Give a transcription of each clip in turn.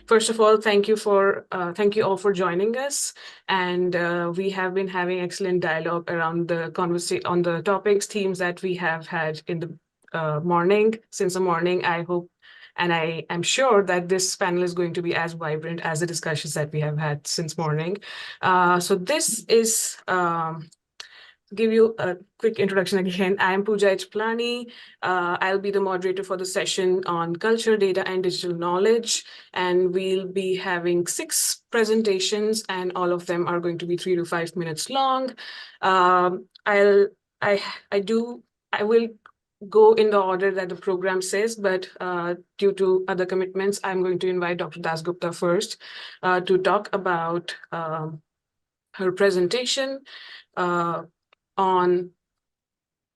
First of all, thank you all for joining us. And we have been having excellent dialogue around the conversation on the topics, themes that we have had in the morning, since the morning. I hope and I am sure that this panel is going to be as vibrant as the discussions that we have had since morning. So this is give you a quick introduction again. I am Pooja Ichplani. I'll be the moderator for the session on culture, data, and digital knowledge. And we'll be having 6 presentations, and all of them are going to be 3 to 5 minutes long. I will go in the order that the program says, but due to other commitments, I'm going to invite Dr. Dasgupta first to talk about her presentation on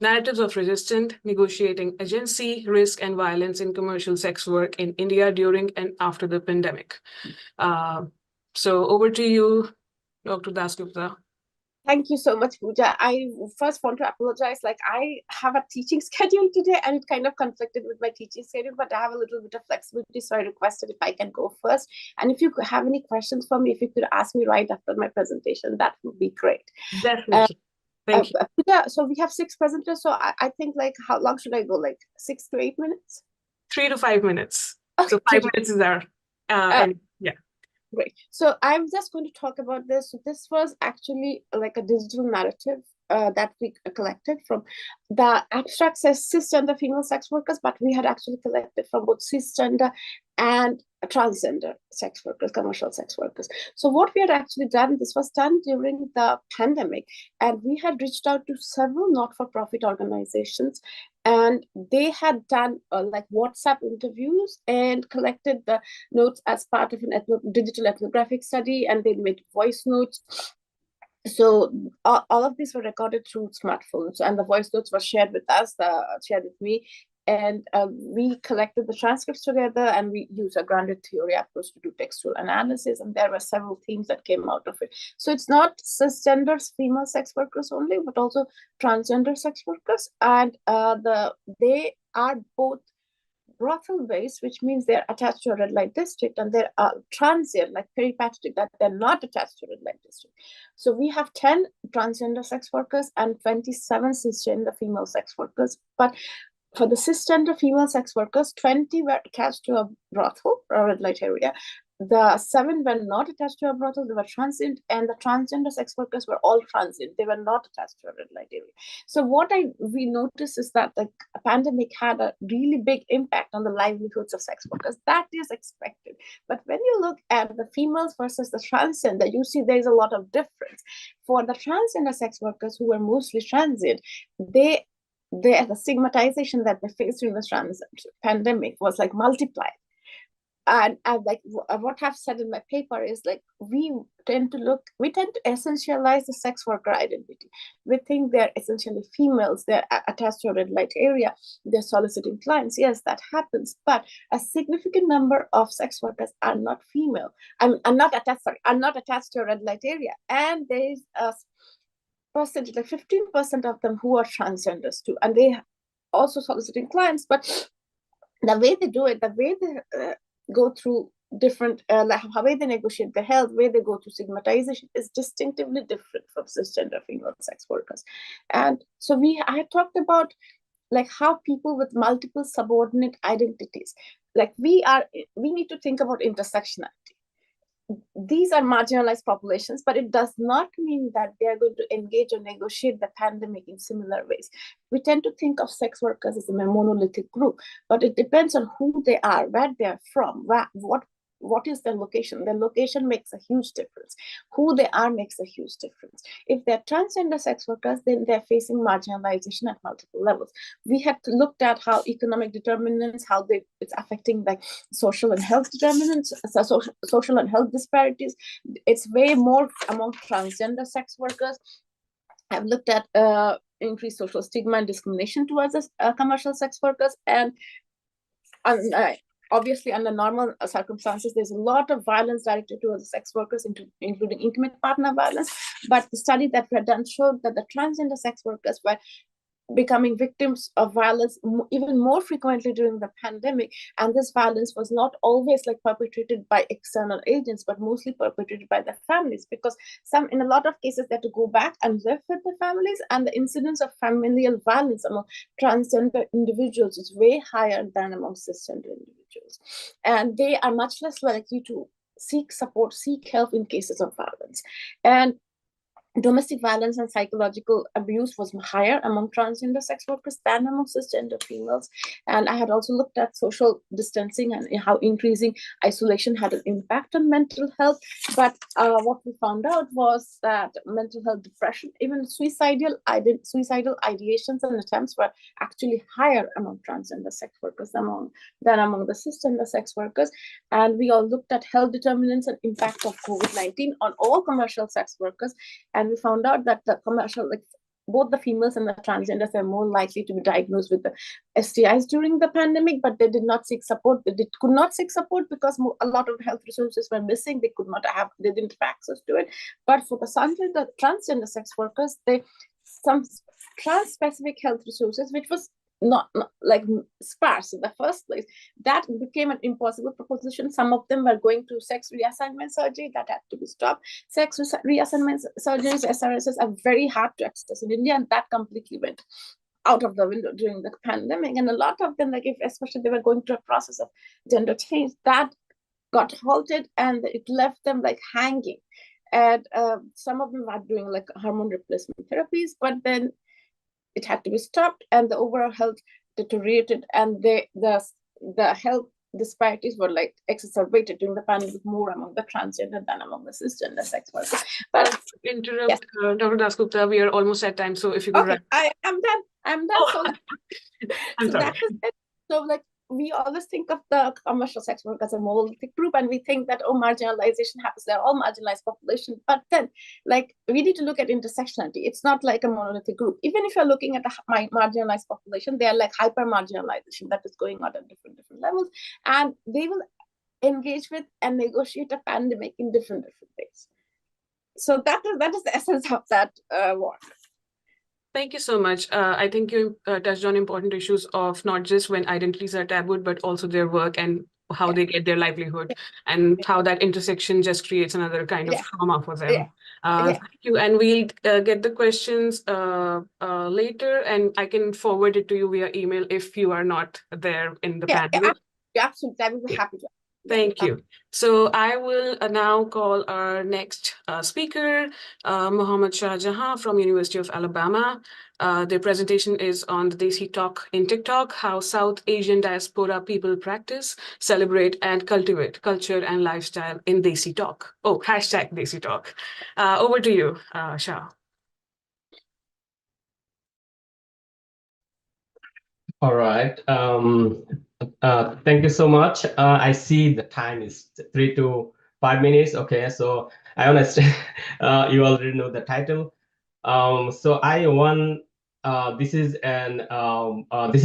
narratives of resistant negotiating agency, risk, and violence in commercial sex work in India during and after the pandemic. So over to you, Dr. Dasgupta. Thank you so much, Pooja. I first want to apologize. Like, I have a teaching schedule today and it kind of conflicted with my teaching schedule, but I have a little bit of flexibility. So I requested if I can go first. And if you have any questions for me, if you could ask me right after my presentation, that would be great. Definitely. Thank you. Pooja, so we have 6 presenters. So I think, like, how long should I go? Like 6 to 8 minutes? 3 to 5 minutes. Okay. So 5 minutes is our, and yeah. Great. So I'm just going to talk about this. So this was actually like a digital narrative that we collected from the abstract says cisgender female sex workers, but we had actually collected from both cisgender and transgender sex workers, commercial sex workers. So what we had actually done, this was done during the pandemic, and we had reached out to several not-for-profit organizations, and they had done like WhatsApp interviews and collected the notes as part of an digital ethnographic study, and they made voice notes. So all of these were recorded through smartphones, and the voice notes were shared with us, shared with me, and we collected the transcripts together, and we used a grounded theory approach to do textual analysis, and there were several themes that came out of it. So it's not cisgender female sex workers only, but also transgender sex workers, and they are both brothel-based, which means they're attached to a red light district, and they're transient, like peripatetic, that they're not attached to a red light district. So we have 10 transgender sex workers and 27 cisgender female sex workers. But for the cisgender female sex workers, 20 were attached to a brothel or a red light area. The 7 were not attached to a brothel, they were transient, and the transgender sex workers were all transient. They were not attached to a red light area. So what we noticed is that the pandemic had a really big impact on the livelihoods of sex workers. That is expected. But when you look at the females versus the transgender, you see there's a lot of difference. For the transgender sex workers, who were mostly transient, the stigmatization that they faced during the pandemic was like multiplied. And like what I've said in my paper is, like, we tend to essentialize the sex worker identity. We think they're essentially females, they're attached to a red light area, they're soliciting clients. Yes, that happens, but a significant number of sex workers are not female. are not attached to a red light area, and there is a percentage, like 15% of them, who are transgenders too, and they also soliciting clients. But the way they do it, the way they go through different, like how way they negotiate the health, where they go through stigmatization, is distinctively different from cisgender female sex workers. And so I talked about like how people with multiple subordinate identities, like we need to think about intersectionality. These are marginalized populations, but it does not mean that they are going to engage or negotiate the pandemic in similar ways. We tend to think of sex workers as a monolithic group, but it depends on who they are, where they are from, what is their location. Their location makes a huge difference. Who they are makes a huge difference. If they're transgender sex workers, then they're facing marginalization at multiple levels. We have looked at how economic determinants, it's affecting like social and health determinants, social and health disparities. It's way more among transgender sex workers. I've looked at increased social stigma and discrimination towards commercial sex workers, and obviously, under normal circumstances, there's a lot of violence directed towards sex workers, including intimate partner violence. But the study that we had done showed that the transgender sex workers were becoming victims of violence even more frequently during the pandemic. And this violence was not always like perpetrated by external agents, but mostly perpetrated by the families, because in a lot of cases they had to go back and live with the families, and the incidence of familial violence among transgender individuals is way higher than among cisgender individuals. And they are much less likely to seek support, seek help in cases of violence. And domestic violence and psychological abuse was higher among transgender sex workers than among cisgender females. And I had also looked at social distancing and how increasing isolation had an impact on mental health. But what we found out was that mental health, depression, even suicidal ideations and attempts were actually higher among transgender sex workers than among the cisgender sex workers. And we all looked at health determinants and impact of COVID-19 on all commercial sex workers. And we found out that the commercial, like both the females and the transgenders, are more likely to be diagnosed with the STIs during the pandemic, but they did not seek support. They could not seek support because a lot of health resources were missing. They didn't have access to it. But for the transgender sex workers, some trans-specific health resources, which was not like sparse in the first place, that became an impossible proposition. Some of them were going to sex reassignment surgery that had to be stopped. Sex reassignment surgeries, SRSs, are very hard to access in India, and that completely went out of the window during the pandemic. And a lot of them, especially they were going through a process of gender change, that got halted, and it left them hanging. And some of them were doing hormone replacement therapies, but then it had to be stopped, and the overall health deteriorated, and the health disparities were exacerbated during the pandemic more among the transgender than among the cisgender sex workers. But interrupt, yes. Dr. Dasgupta, we are almost at time, so if you could wrap. I'm done. Oh. So that is it. So we always think of the commercial sex work as a monolithic group, and we think that marginalization happens, they're all marginalized population. But then we need to look at intersectionality. It's not like a monolithic group. Even if you're looking at a marginalized population, they are hyper marginalization that is going on at different levels, and they will engage with and negotiate a pandemic in different ways. So that is the essence of that work. Thank you so much. I think you touched on important issues of not just when identities are tabooed, but also their work and how they get their livelihood, and how that intersection just creates another kind of trauma for them. Thank you. And we'll get the questions later, and I can forward it to you via email if you are not there in the panel. Absolutely. I will be happy to. Thank you. So I will now call our next speaker, Mohammad Shah Jahan from University of Alabama. Their presentation is on the Desi Talk in TikTok, how South Asian diaspora people practice, celebrate, and cultivate culture and lifestyle in Desi Talk. Oh, hashtag Desi Talk. Over to you, Shah. All right. Thank you so much. I see the time is 3 to 5 minutes. Okay, so I understand you already know the title. So this is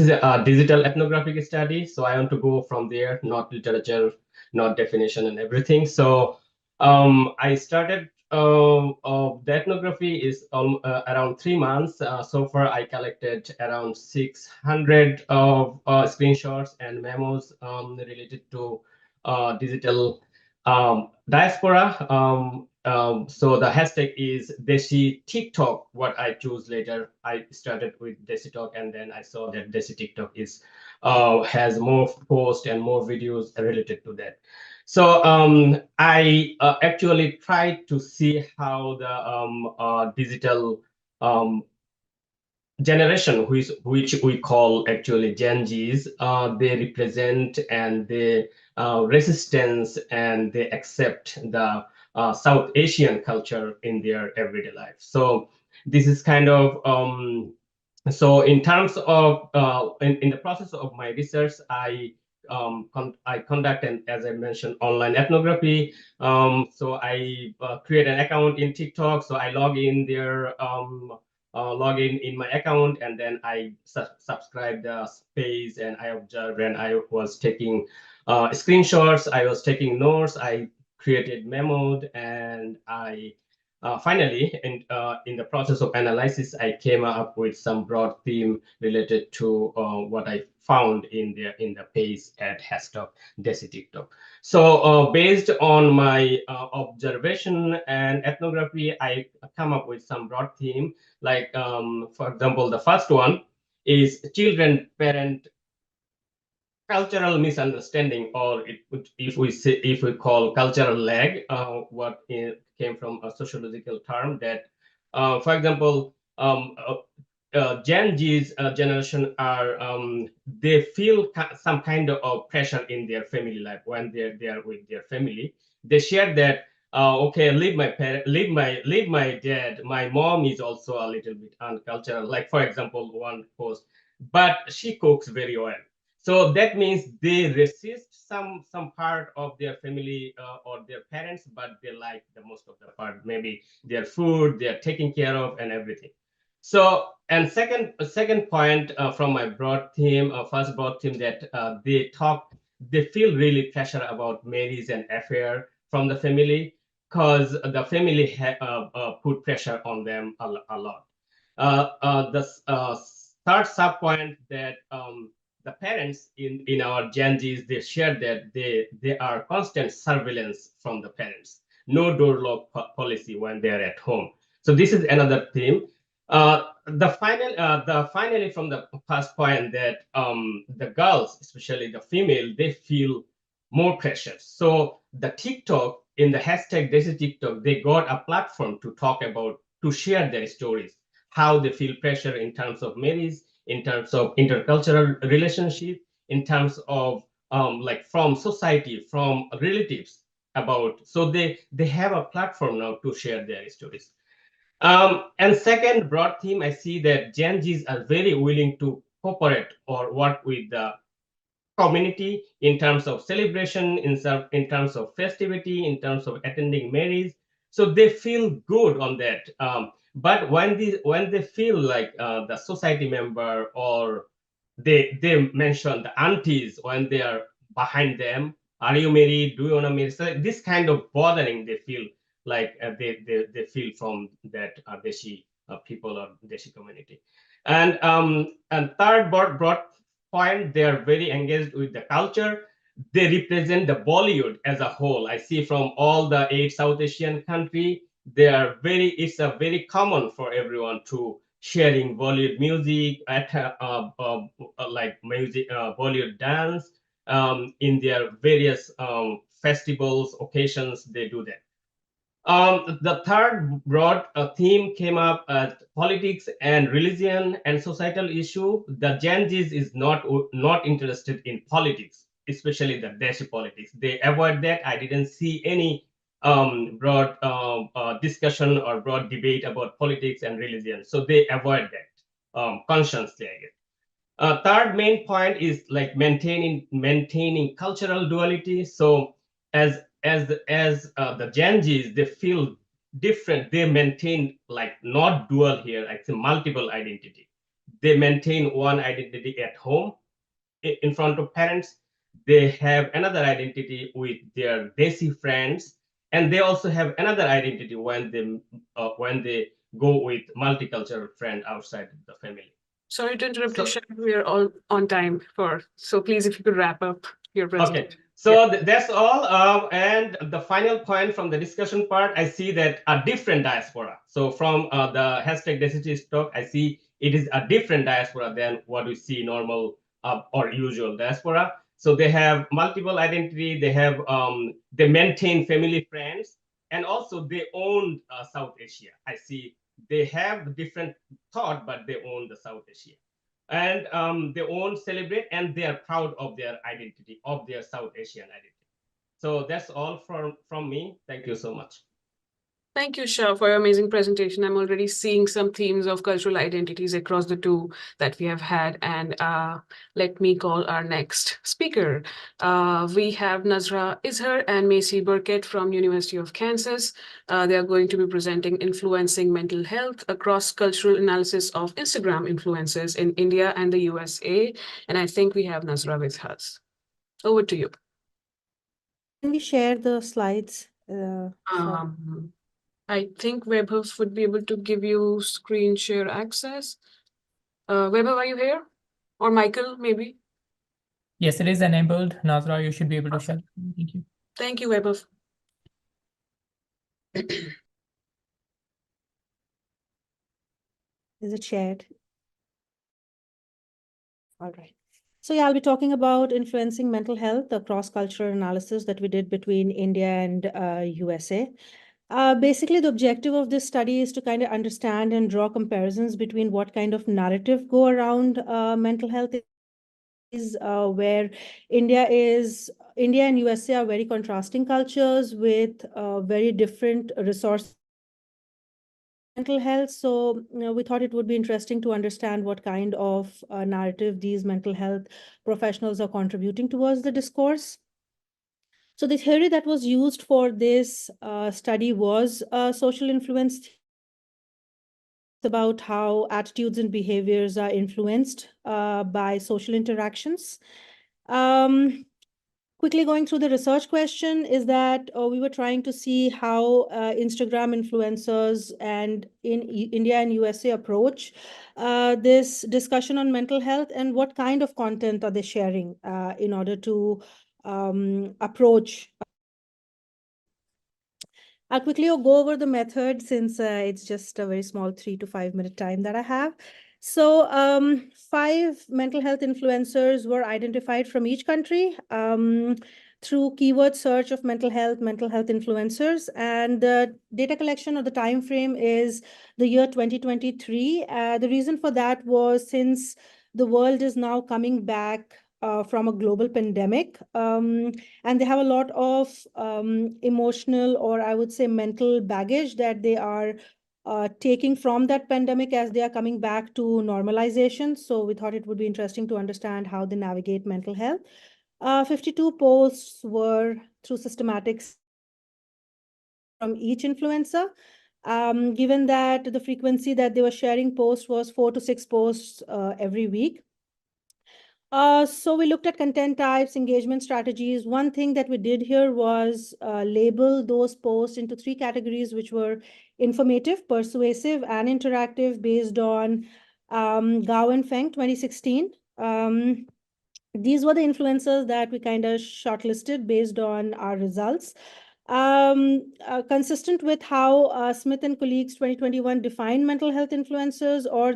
a digital ethnographic study. So I want to go from there, not literature, not definition and everything. So I started. The ethnography is around 3 months. So far, I collected around 600 of screenshots and memos related to digital diaspora. So the hashtag is Desi TikTok. What I choose later, I started with Desi Talk, and then I saw that Desi TikTok has more posts and more videos related to that. So I actually tried to see how the digital generation, which we call actually Gen Zs, they represent and they resistance and they accept the South Asian culture in their everyday life. So this is kind of so in terms of in the process of my research, I conduct, and as I mentioned, online ethnography. So I create an account in TikTok. So I log in there, log in my account, and then I subscribe the page, and I observed, and I was taking screenshots. I was taking notes. I created memos, and I finally, in the process of analysis, I came up with some broad theme related to what I found in the page at #DesiTikTok. So based on my observation and ethnography, I come up with some broad theme. Like, for example, the first one is children-parent cultural misunderstanding, or if we call cultural lag, what came from a sociological term that, for example, Gen Z's generation are they feel some kind of pressure in their family life when they are with their family. They share that, okay, leave my dad. My mom is also a little bit uncultural. Like, for example, one post, but she cooks very well. So that means they resist some part of their family or their parents, but they like the most of the part, maybe their food, they are taken care of and everything. So, and second point from my broad theme, first broad theme, that they feel really pressure about marriage and affair from the family, because the family put pressure on them a lot. The third sub point that the parents in our Gen Zs, they share that they are constant surveillance from the parents, no door lock policy when they're at home. So this is another theme. Finally from the first point, that the girls, especially the female, they feel more pressure. So the TikTok, in the #DesiTikTok, they got a platform to talk about, to share their stories, how they feel pressure in terms of marriage, in terms of intercultural relationship, in terms of like from society, from relatives about. So they have a platform now to share their stories. And second broad theme, I see that Gen Zs are very willing to cooperate or work with the community in terms of celebration, in terms of festivity, in terms of attending marriage. So they feel good on that. But when they feel like the society member, or they mention the aunties when they are behind them, are you married? Do you want to marry? So this kind of bothering they feel, like they feel from that Deshi people or Deshi community. And third broad point, they are very engaged with the culture. They represent the Bollywood as a whole. I see from all the 8 South Asian countries, it's a very common for everyone to sharing Bollywood music, like music, Bollywood dance, in their various festivals, occasions, they do that. The third broad theme came up at politics and religion and societal issue. The Gen Zs is not interested in politics, especially the Deshi politics. They avoid that. I didn't see any broad discussion or broad debate about politics and religion. So they avoid that consciously, I guess. Third main point is like maintaining cultural duality. So as the Gen Zs, they feel different. They maintain, like, not dual here, it's a multiple identity. They maintain one identity at home in front of parents. They have another identity with their Desi friends, and they also have another identity when they go with multicultural friend outside the family. Sorry to interrupt you, So- Shah. We are all on time so please, if you could wrap up your presentation. Okay, so that's all. And the final point from the discussion part, I see that a different diaspora. So from the #DesiTikTok, I see it is a different diaspora than what we see normal or usual diaspora. So they have multiple identity. They maintain family friends, and also they own South Asia. I see they have different thought, but they own the South Asia. And they own, celebrate, and they are proud of their identity, of their South Asian identity. So that's all from me. Thank you so much. Thank you, Shah, for your amazing presentation. I'm already seeing some themes of cultural identities across the two that we have had. And let me call our next speaker. We have Nazra Izhar and Macy Burkett from University of Kansas. They are going to be presenting Influencing Mental Health, a cross-cultural analysis of Instagram influencers in India and the USA. And I think we have Nazra with us. Over to you. Can we share the slides? I think Webhouse would be able to give you screen share access. Webhouse, are you here? Or Michael, maybe? Yes, it is enabled. Nazra, you should be able to share. Thank you. Thank you, Webhouse. Is it shared? All right. So yeah, I'll be talking about influencing mental health, the cross-cultural analysis that we did between India and USA. Basically, the objective of this study is to kind of understand and draw comparisons between what kind of narrative go around mental health is where India and USA are very contrasting cultures with very different resources. Mental health. So we thought it would be interesting to understand what kind of narrative these mental health professionals are contributing towards the discourse. So the theory that was used for this study was social influence. It's about how attitudes and behaviors are influenced by social interactions. Quickly going through the research question is that we were trying to see how Instagram influencers and in India and USA approach this discussion on mental health, and what kind of content are they sharing in order to approach. I'll quickly go over the method since it's just a very small 3 to 5 minute time that I have. So 5 mental health influencers were identified from each country through keyword search of mental health influencers. And the data collection or the time frame is the year 2023. The reason for that was since the world is now coming back from a global pandemic. And they have a lot of emotional, or I would say mental baggage that they are taking from that pandemic as they are coming back to normalization. So we thought it would be interesting to understand how they navigate mental health. 52 posts were through systematics from each influencer. Given that the frequency that they were sharing posts was 4 to 6 posts every week. So we looked at content types, engagement strategies. One thing that we did here was label those posts into 3 categories, which were informative, persuasive, and interactive based on Gao and Feng 2016. These were the influencers that we kind of shortlisted based on our results. Consistent with how Smith and colleagues 2021 defined mental health influencers, or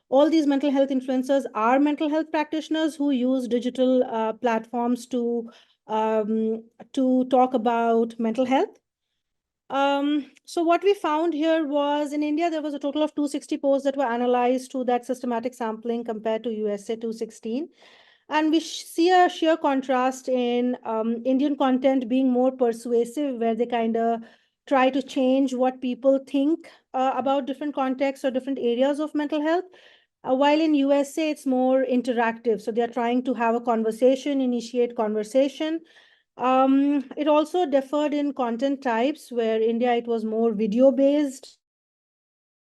all these mental health influencers are mental health practitioners who use digital platforms to talk about mental health. So what we found here was in India, there was a total of 260 posts that were analyzed through that systematic sampling compared to USA 216. And we see a sheer contrast in Indian content being more persuasive, where they kind of try to change what people think about different contexts or different areas of mental health. While in USA, it's more interactive. So they're trying to have a conversation, initiate conversation. It also differed in content types, where India, it was more video-based.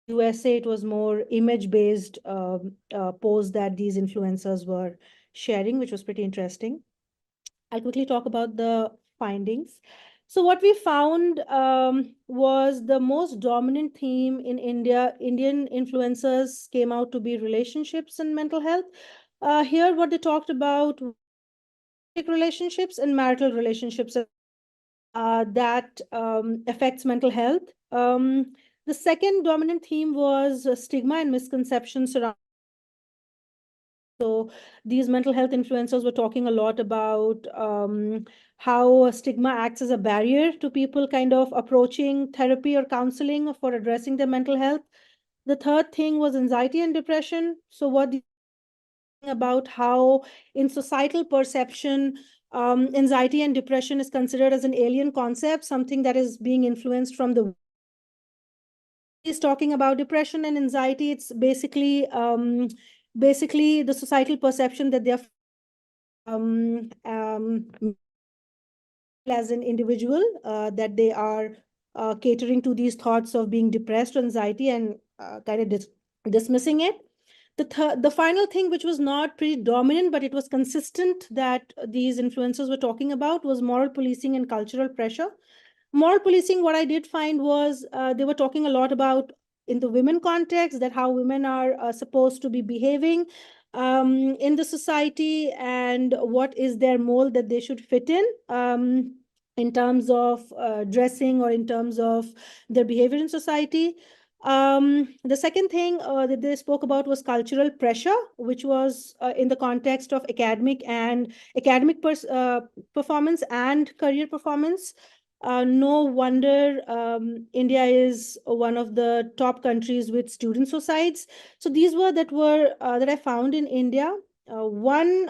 USA, it was more image-based posts that these influencers were sharing, which was pretty interesting. I'll quickly talk about the findings. So what we found was the most dominant theme in India. Indian influencers came out to be relationships and mental health. Here, what they talked about relationships and marital relationships that affects mental health. The second dominant theme was stigma and misconceptions around. So these mental health influencers were talking a lot about how stigma acts as a barrier to people kind of approaching therapy or counseling for addressing their mental health. The third thing was anxiety and depression. So what about how in societal perception, anxiety and depression is considered as an alien concept, something that is being influenced from the is talking about depression and anxiety. It's basically the societal perception that they're as an individual, that they are catering to these thoughts of being depressed or anxiety and kind of dismissing it. The final thing, which was not pretty dominant, but it was consistent that these influencers were talking about, was moral policing and cultural pressure. Moral policing, what I did find was they were talking a lot about in the women context, that how women are supposed to be behaving in the society, and what is their mold that they should fit in terms of dressing or in terms of their behavior in society. The second thing that they spoke about was cultural pressure, which was in the context of academic performance and career performance. No wonder India is one of the top countries with student suicides. So these were that I found in India. One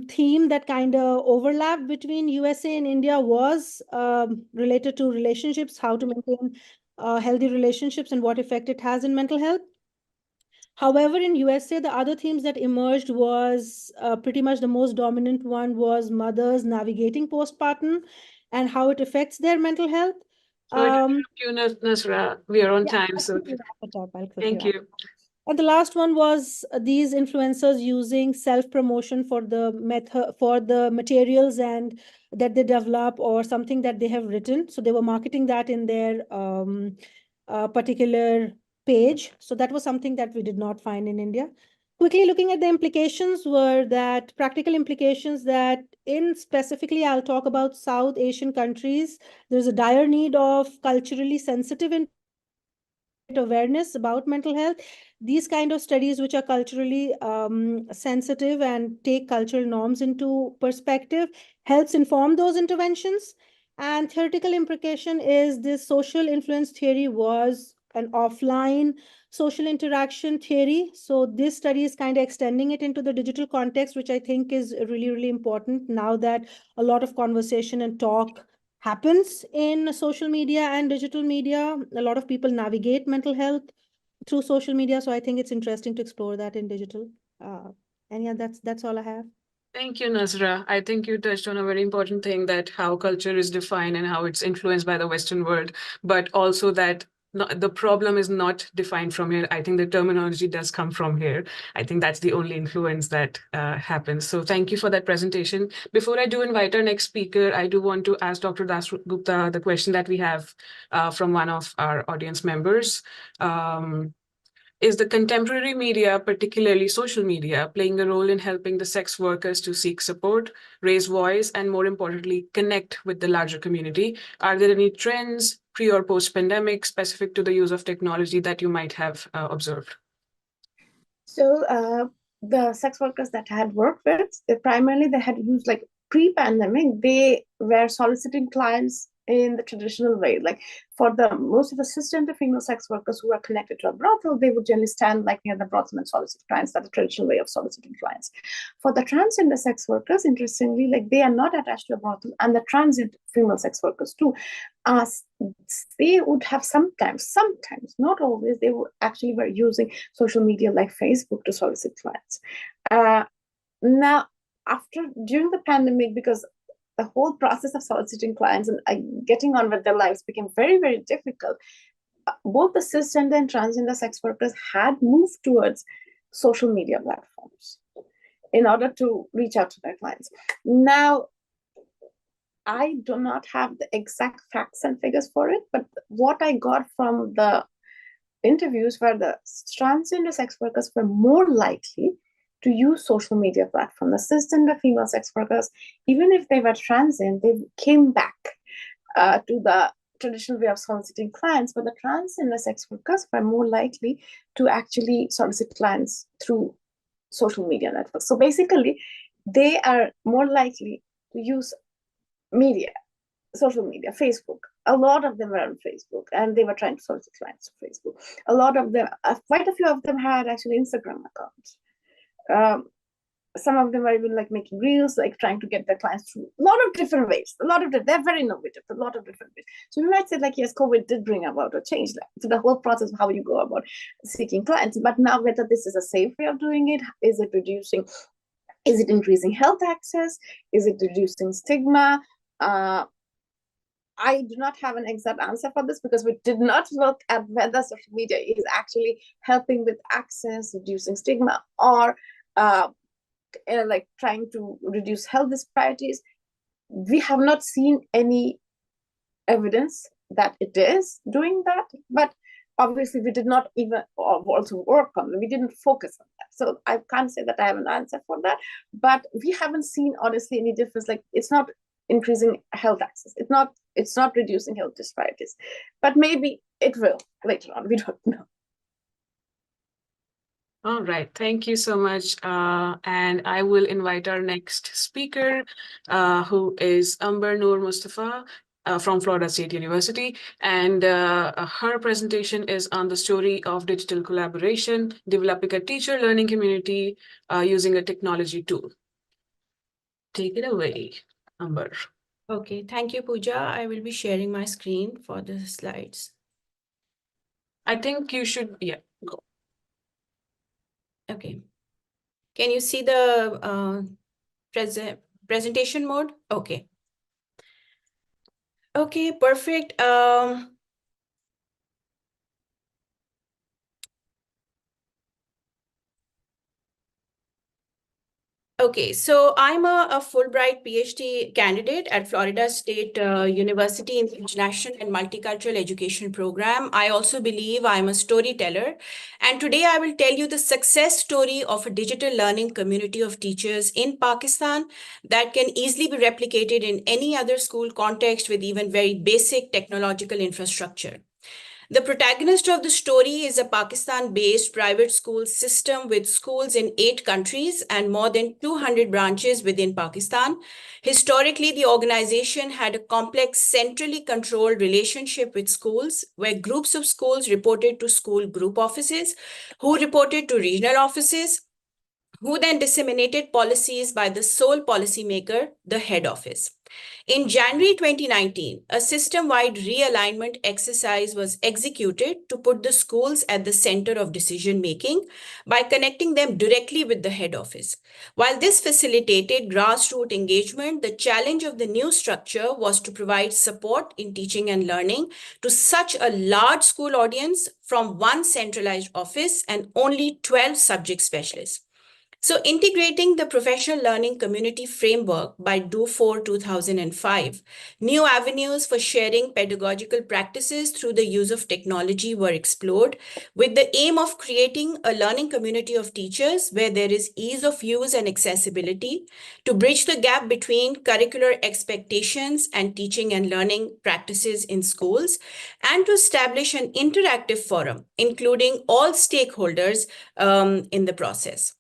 theme that kind of overlapped between USA and India was related to relationships, how to maintain healthy relationships and what effect it has in mental health. However, in USA, the other themes that emerged was pretty much the most dominant one was mothers navigating postpartum and how it affects their mental health. Sorry to interrupt you, Nasra. We are on Yeah, time, I'll so quickly wrap it up. I'll quickly thank wrap you. And the last one was these influencers using self-promotion for the materials and that they develop or something that they have written. So they were marketing that in their particular page. So that was something that we did not find in India. Quickly looking at the implications were that practical implications that in specifically, I'll talk about South Asian countries. There's a dire need of culturally sensitive awareness about mental health. These kind of studies which are culturally sensitive and take cultural norms into perspective helps inform those interventions. And theoretical implication is this social influence theory was an offline social interaction theory. So this study is kind of extending it into the digital context, which I think is really, really important now that a lot of conversation and talk happens in social media and digital media. A lot of people navigate mental health through social media. So I think it's interesting to explore that in digital. And yeah, that's all I have. Thank you, Nasra. I think you touched on a very important thing, that how culture is defined and how it's influenced by the Western world, but also that the problem is not defined from here. I think the terminology does come from here. I think that's the only influence that happens. So thank you for that presentation. Before I do invite our next speaker, I do want to ask Dr. Dasgupta the question that we have from one of our audience members. Is the contemporary media, particularly social media, playing a role in helping the sex workers to seek support, raise voice, and more importantly, connect with the larger community? Are there any trends pre or post-pandemic specific to the use of technology that you might have observed? So the sex workers that I had worked with, primarily they had used, like, pre-pandemic, they were soliciting clients in the traditional way. Like, for the most of the cisgender female sex workers who are connected to a brothel, they would generally stand like near the brothel and solicit clients. That's the traditional way of soliciting clients. For the transgender sex workers, interestingly, like, they are not attached to a brothel, and the transgender female sex workers too, they would have sometimes, not always, they were using social media like Facebook to solicit clients. Now, during the pandemic, because the whole process of soliciting clients and getting on with their lives became very, very difficult, both the cisgender and transgender sex workers had moved towards social media platforms in order to reach out to their clients. Now, I do not have the exact facts and figures for it, but what I got from the interviews were the transgender sex workers were more likely to use social media platforms. The cisgender female sex workers, even if they were transient, they came back to the traditional way of soliciting clients, but the transgender sex workers were more likely to actually solicit clients through social media networks. So basically, they are more likely to use social media, Facebook. A lot of them were on Facebook, and they were trying to solicit clients to Facebook. A lot of them, quite a few of them had actually Instagram accounts. Some of them were even like making reels, like trying to get their clients through a lot of different ways. They're very innovative, a lot of different ways. So we might say, like, yes, COVID did bring about a change to the whole process of how you go about seeking clients. But now, whether this is a safe way of doing it, is it increasing health access? Is it reducing stigma? I do not have an exact answer for this because we did not look at whether social media is actually helping with access, reducing stigma, or like trying to reduce health disparities. we have not seen any evidence that it is doing that, but obviously we did not even also work on it. We didn't focus on that. So I can't say that I have an answer for that, but we haven't seen honestly any difference. Like, it's not increasing health access. It's not reducing health disparities, but maybe it will later on. We don't know. All right, thank you so much. And I will invite our next speaker, who is Amber Noor Mustafa from Florida State University. And her presentation is on the story of digital collaboration, developing a teacher learning community using a technology tool. Take it away, Amber. Okay, thank you, Pooja. I will be sharing my screen for the slides. I think you should, yeah, go. Okay. Can you see the presentation mode? Okay. Okay, perfect. Okay, so I'm a Fulbright PhD candidate at Florida State University in the International and Multicultural Education Program. I also believe I'm a storyteller. And today I will tell you the success story of a digital learning community of teachers in Pakistan that can easily be replicated in any other school context with even very basic technological infrastructure. The protagonist of the story is a Pakistan-based private school system with schools in 8 countries and more than 200 branches within Pakistan. Historically, the organization had a complex, centrally controlled relationship with schools, where groups of schools reported to school group offices, who reported to regional offices, who then disseminated policies by the sole policymaker, the head office. In January 2019, a system-wide realignment exercise was executed to put the schools at the center of decision-making by connecting them directly with the head office. While this facilitated grassroots engagement, the challenge of the new structure was to provide support in teaching and learning to such a large school audience from one centralized office and only 12 subject specialists. So integrating the professional learning community framework by Do4 2005, new avenues for sharing pedagogical practices through the use of technology were explored with the aim of creating a learning community of teachers where there is ease of use and accessibility to bridge the gap between curricular expectations and teaching and learning practices in schools, and to establish an interactive forum, including all stakeholders in the process.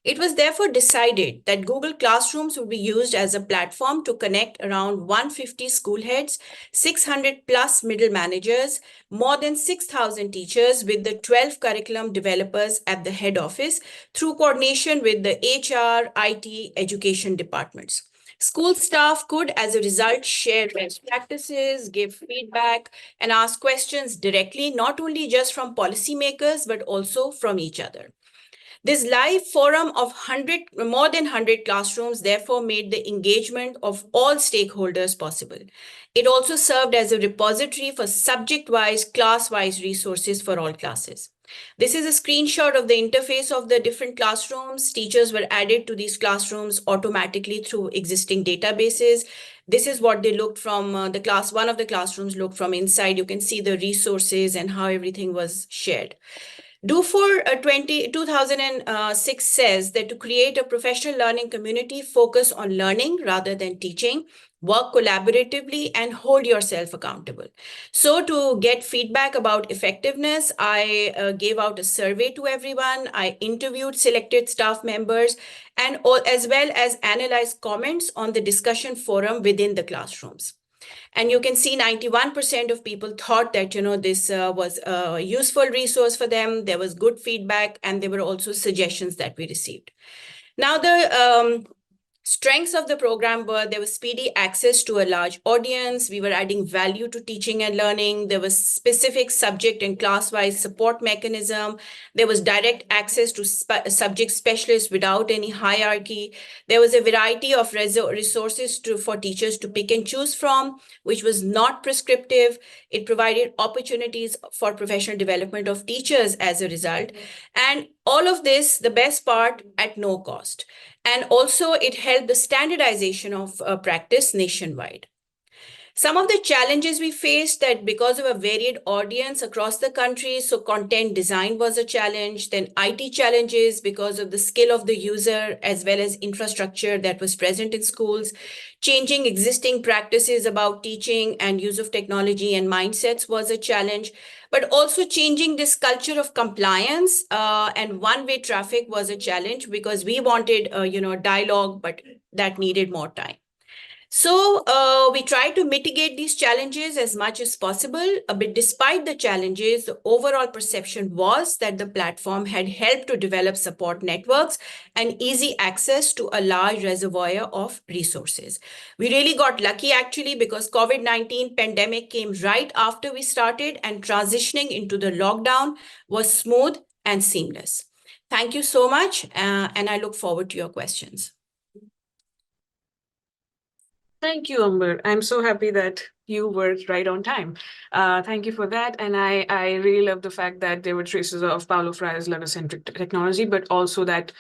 It was therefore decided that Google Classrooms would be used as a platform to connect around 150 school heads, 600 plus middle managers, more than 6,000 teachers with the 12 curriculum developers at the head office through coordination with the HR, IT, education departments. School staff could, as a result, share best practices, give feedback, and ask questions directly, not only just from policymakers, but also from each other. This live forum of more than 100 classrooms therefore made the engagement of all stakeholders possible. It also served as a repository for subject-wise, class-wise resources for all classes. This is a screenshot of the interface of the different classrooms. Teachers were added to these classrooms automatically through existing databases. This is what they looked from the class. One of the classrooms looked from inside. You can see the resources and how everything was shared. Do4 2006 says that to create a professional learning community, focus on learning rather than teaching, work collaboratively, and hold yourself accountable. So to get feedback about effectiveness, I gave out a survey to everyone. I interviewed selected staff members, and as well as analyzed comments on the discussion forum within the classrooms. And you can see 91% of people thought that, this was a useful resource for them. There was good feedback, and there were also suggestions that we received. Now, the strengths of the program were there was speedy access to a large audience. We were adding value to teaching and learning. There was specific subject and class-wise support mechanism. There was direct access to subject specialists without any hierarchy. There was a variety of resources for teachers to pick and choose from, which was not prescriptive. It provided opportunities for professional development of teachers as a result. And All of this, the best part, at no cost. And also, it helped the standardization of practice nationwide. Some of the challenges we faced, that because of a varied audience across the country, so content design was a challenge, then IT challenges because of the skill of the user as well as infrastructure that was present in schools, changing existing practices about teaching and use of technology and mindsets was a challenge, but also changing this culture of compliance and one-way traffic was a challenge because we wanted, dialogue, but that needed more time. So we try to mitigate these challenges as much as possible, but despite the challenges, the overall perception was that the platform had helped to develop support networks and easy access to a large reservoir of resources. We really got lucky actually because COVID-19 pandemic came right after we started, and transitioning into the lockdown was smooth and seamless. Thank you so much, and I look forward to your questions. Thank you, Amber. I'm so happy that you were right on time. Thank you for that. And I really love the fact that there were traces of Paulo Freire's learner-centric technology, but also that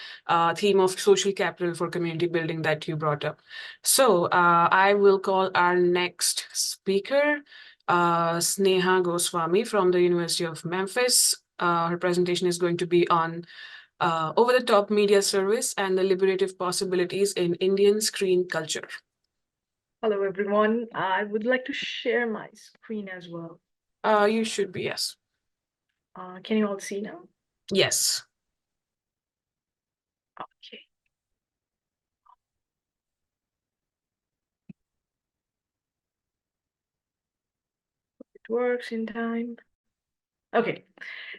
theme of social capital for community building that you brought up. So I will call our next speaker, Sneha Goswami from the University of Memphis. Her presentation is going to be on over-the-top media service and the liberative possibilities in Indian screen culture. Hello, everyone. I would like to share my screen as well. You should be, yes. Can you all see now? Yes. Okay. It works in time. Okay,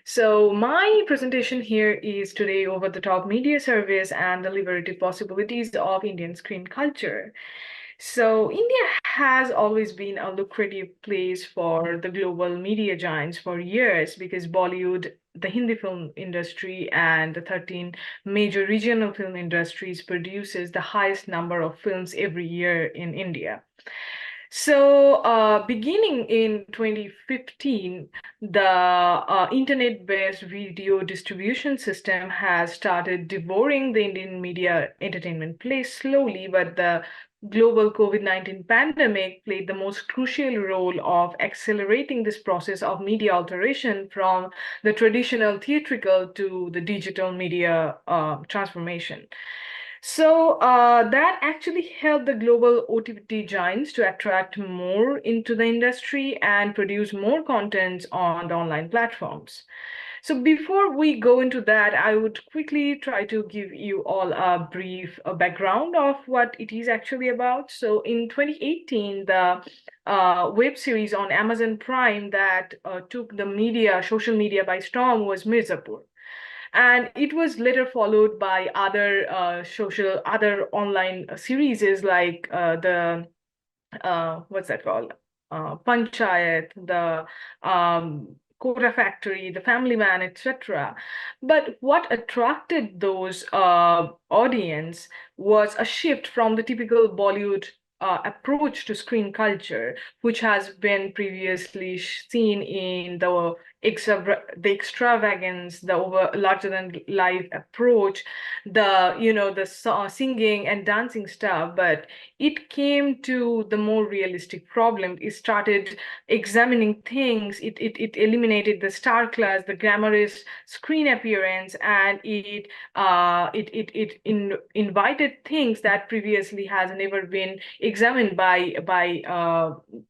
so my presentation here is today over the top media service and the liberative possibilities of Indian screen culture. So India has always been a lucrative place for the global media giants for years because Bollywood, the Hindi film industry, and the 13 major regional film industries produces the highest number of films every year in India. So beginning in 2015, the internet-based video distribution system has started devouring the Indian media entertainment place slowly, but the global COVID-19 pandemic played the most crucial role of accelerating this process of media alteration from the traditional theatrical to the digital media transformation. So that actually helped the global OTT giants to attract more into the industry and produce more content on the online platforms. So before we go into that, I would quickly try to give you all a brief background of what it is actually about. So in 2018, the web series on Amazon Prime that took the social media by storm was Mirzapur. And it was later followed by other other online series like what's that called? Panchayat, the Kota Factory, The Family Man, etc. But what attracted those audience was a shift from the typical Bollywood approach to screen culture, which has been previously seen in the extravagance, the larger than life approach, the singing and dancing stuff. But it came to the more realistic problem. It started examining things. It eliminated the star class, the glamorous screen appearance, and it invited things that previously has never been examined by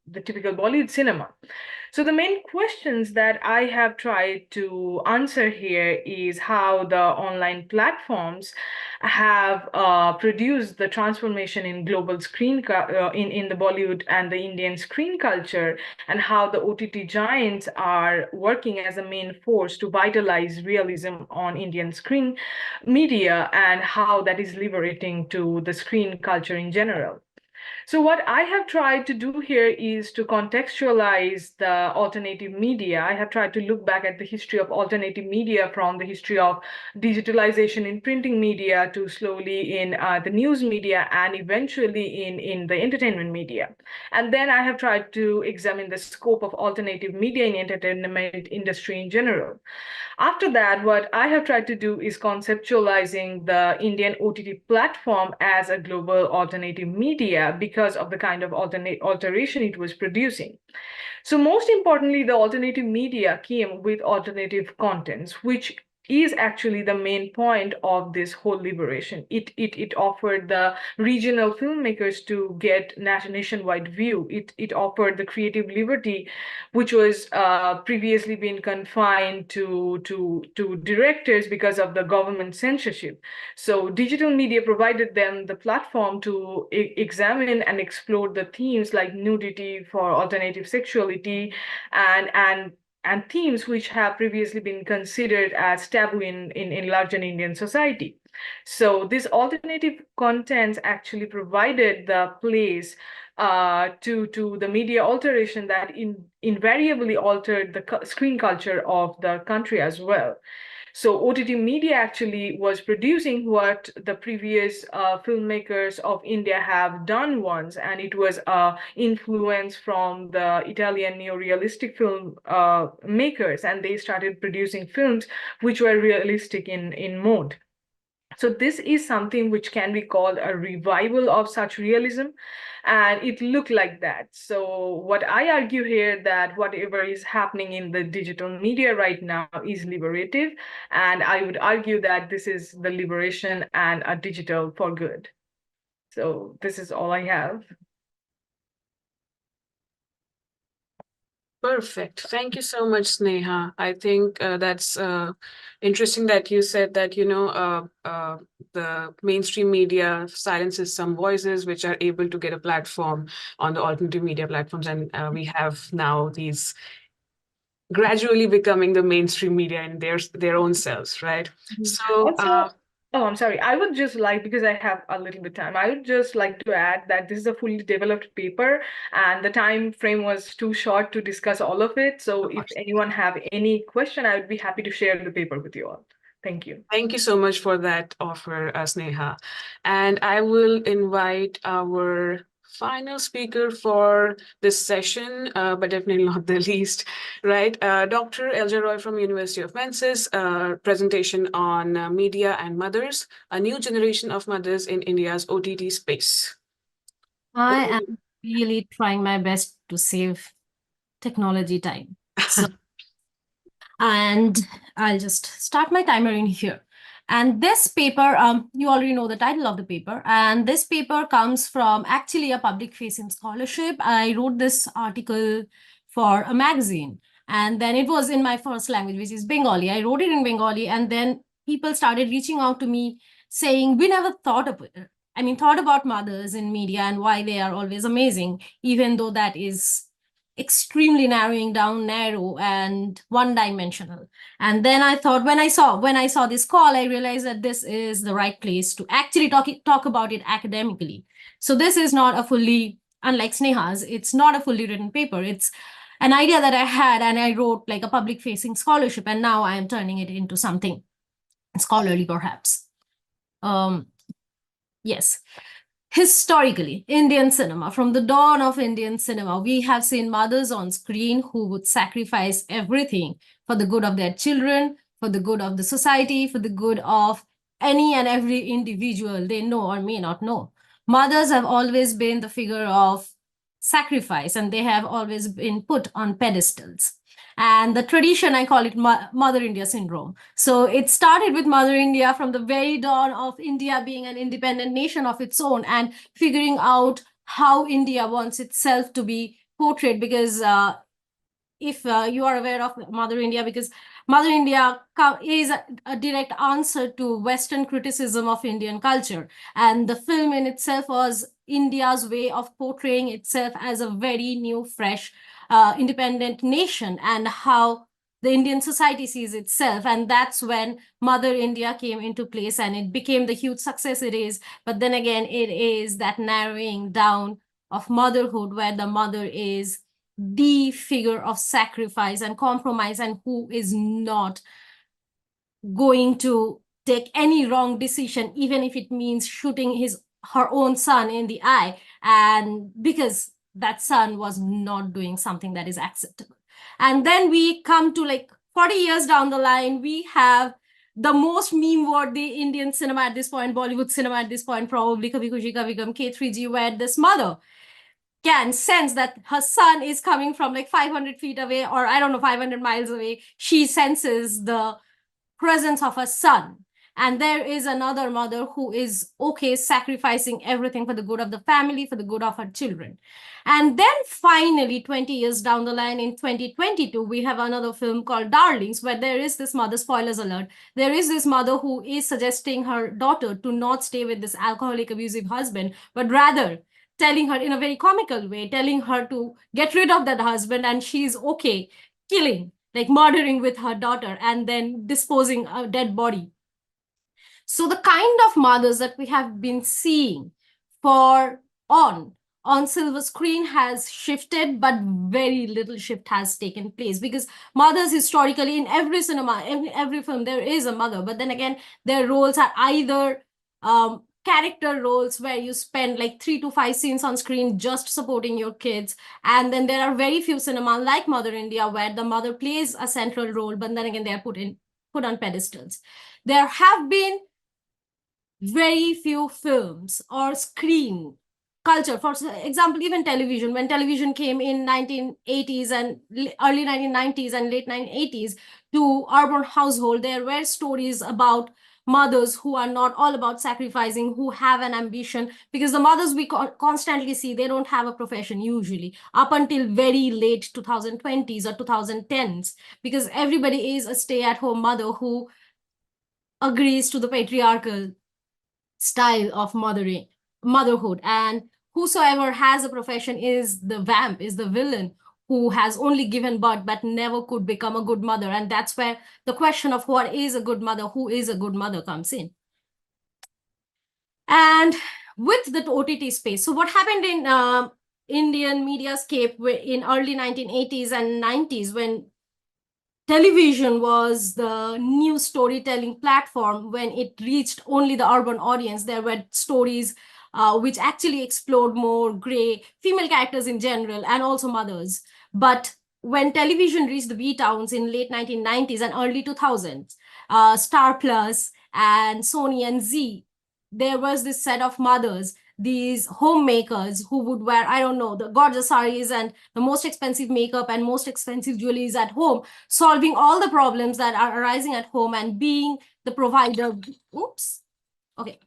the typical Bollywood cinema. So the main questions that I have tried to answer here is how the online platforms have produced the transformation in global screen in the Bollywood and the Indian screen culture, and how the OTT giants are working as a main force to vitalize realism on Indian screen media, and how that is liberating to the screen culture in general. So what I have tried to do here is to contextualize the alternative media. I have tried to look back at the history of alternative media, from the history of digitalization in printing media to slowly in the news media, and eventually in the entertainment media. And then I have tried to examine the scope of alternative media in entertainment industry in general. After that, what I have tried to do is conceptualizing the Indian OTT platform as a global alternative media because of the kind of alteration it was producing. So most importantly, the alternative media came with alternative contents, which is actually the main point of this whole liberation. It offered the regional filmmakers to get nationwide view. It offered the creative liberty, which was previously been confined to directors because of the government censorship. So digital media provided them the platform to examine and explore the themes like nudity, for alternative sexuality, and themes which have previously been considered as taboo in larger Indian society. So this alternative contents actually provided the place to the media alteration that invariably altered the screen culture of the country as well. So OTT media actually was producing what the previous filmmakers of India have done once, and it was influence from the Italian neo-realistic film makers, and they started producing films which were realistic in mode. So this is something which can be called a revival of such realism, and it looked like that. So what I argue here, that whatever is happening in the digital media right now is liberative, and I would argue that this is the liberation and a digital for good. So this is all I have. Perfect. Thank you so much, Sneha. I think that's interesting that you said that, the mainstream media silences some voices which are able to get a platform on the alternative media platforms. And we have now these gradually becoming the mainstream media in their own selves, right? So Also, oh, I'm sorry. I would just like, because I have a little bit time, I would just like to add that this is a fully developed paper, and the time frame was too short to discuss all of it. So if anyone have any question, I would be happy to share the paper with you all. Thank you. Thank you so much for that offer, Sneha. And I will invite our final speaker for this session, but definitely not the least, right? Dr. Elja Roy from University of Memphis, presentation on media and mothers, a new generation of mothers in India's OTT space. I am really trying my best to save technology time. So, and I'll just start my timer in here. And this paper, you already know the title of the paper. And this paper comes from actually a public-facing scholarship. I wrote this article for a magazine. And then it was in my first language, which is Bengali. I wrote it in Bengali. And then people started reaching out to me saying, we never thought about mothers in media and why they are always amazing, even though that is extremely narrow and one-dimensional. And then I thought, when I saw this call, I realized that this is the right place to actually talk about it academically. So this is not a fully, unlike Sneha's, it's not a fully written paper. It's an idea that I had, and I wrote like a public-facing scholarship, and now I am turning it into something scholarly, perhaps. Yes. Historically, Indian cinema, from the dawn of Indian cinema, we have seen mothers on screen who would sacrifice everything for the good of their children, for the good of the society, for the good of any and every individual they know or may not know. Mothers have always been the figure of sacrifice, and they have always been put on pedestals. And the tradition, I call it Mother India syndrome. So it started with Mother India from the very dawn of India being an independent nation of its own, and figuring out how India wants itself to be portrayed. Because if you are aware of Mother India, because Mother India is a direct answer to Western criticism of Indian culture. And the film in itself was India's way of portraying itself as a very new, fresh, independent nation, and how the Indian society sees itself. And that's when Mother India came into place, and it became the huge success it is. But then again, it is that narrowing down of motherhood, where the mother is the figure of sacrifice and compromise, and who is not going to take any wrong decision, even if it means shooting her own son in the eye, and because that son was not doing something that is acceptable. And then we come to like 40 years down the line, we have the most meme-worthy Indian cinema at this point, Bollywood cinema at this point, probably Kabhi Khushi Kabhie Gham, K3G, where this mother can sense that her son is coming from like 500 feet away, or I don't know, 500 miles away. She senses the presence of a son. And there is another mother who is okay sacrificing everything for the good of the family, for the good of her children. And then finally, 20 years down the line, in 2022, we have another film called Darlings, where there is this mother, spoilers alert, there is this mother who is suggesting her daughter to not stay with this alcoholic, abusive husband, but rather telling her in a very comical way, telling her to get rid of that husband, and she's okay killing, like murdering with her daughter and then disposing a dead body. So the kind of mothers that we have been seeing on silver screen has shifted, but very little shift has taken place, because mothers historically in every cinema, every film, there is a mother, but then again, their roles are either character roles where you spend like 3 to 5 scenes on screen just supporting your kids. And then there are very few cinema like Mother India where the mother plays a central role, but then again, they are put on pedestals. There have been very few films or screen culture, for example, even television. When television came in 1980s and early 1990s and late 1980s to urban household, there were stories about mothers who are not all about sacrificing, who have an ambition, because the mothers we constantly see, they don't have a profession usually up until very late 2020s or 2010s, because everybody is a stay-at-home mother who agrees to the patriarchal style of motherhood, and whosoever has a profession is the vamp, is the villain, who has only given birth but never could become a good mother. And that's where the question of what is a good mother, who is a good mother, comes in. And with the OTT space, so what happened in Indian mediascape in early 1980s and 90s, when television was the new storytelling platform, when it reached only the urban audience, there were stories which actually explored more gray female characters in general, and also mothers. But when television reached the B towns in late 1990s and early 2000s, Star Plus and Sony and Z, there was this set of mothers, these homemakers who would wear, I don't know, the gorgeous saris and the most expensive makeup and most expensive jewelries at home, solving all the problems that are arising at home and being the provider. Oops. Okay.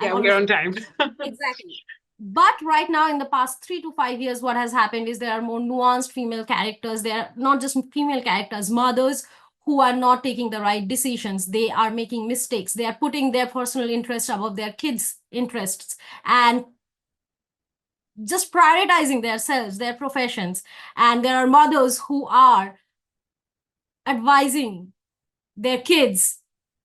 Yeah, we're on time. Exactly. But right now, in the past 3 to 5 years, what has happened is there are more nuanced female characters. They are not just female characters, mothers who are not taking the right decisions. They are making mistakes. They are putting their personal interests above their kids' interests and just prioritizing themselves, their professions. And there are mothers who are advising their kids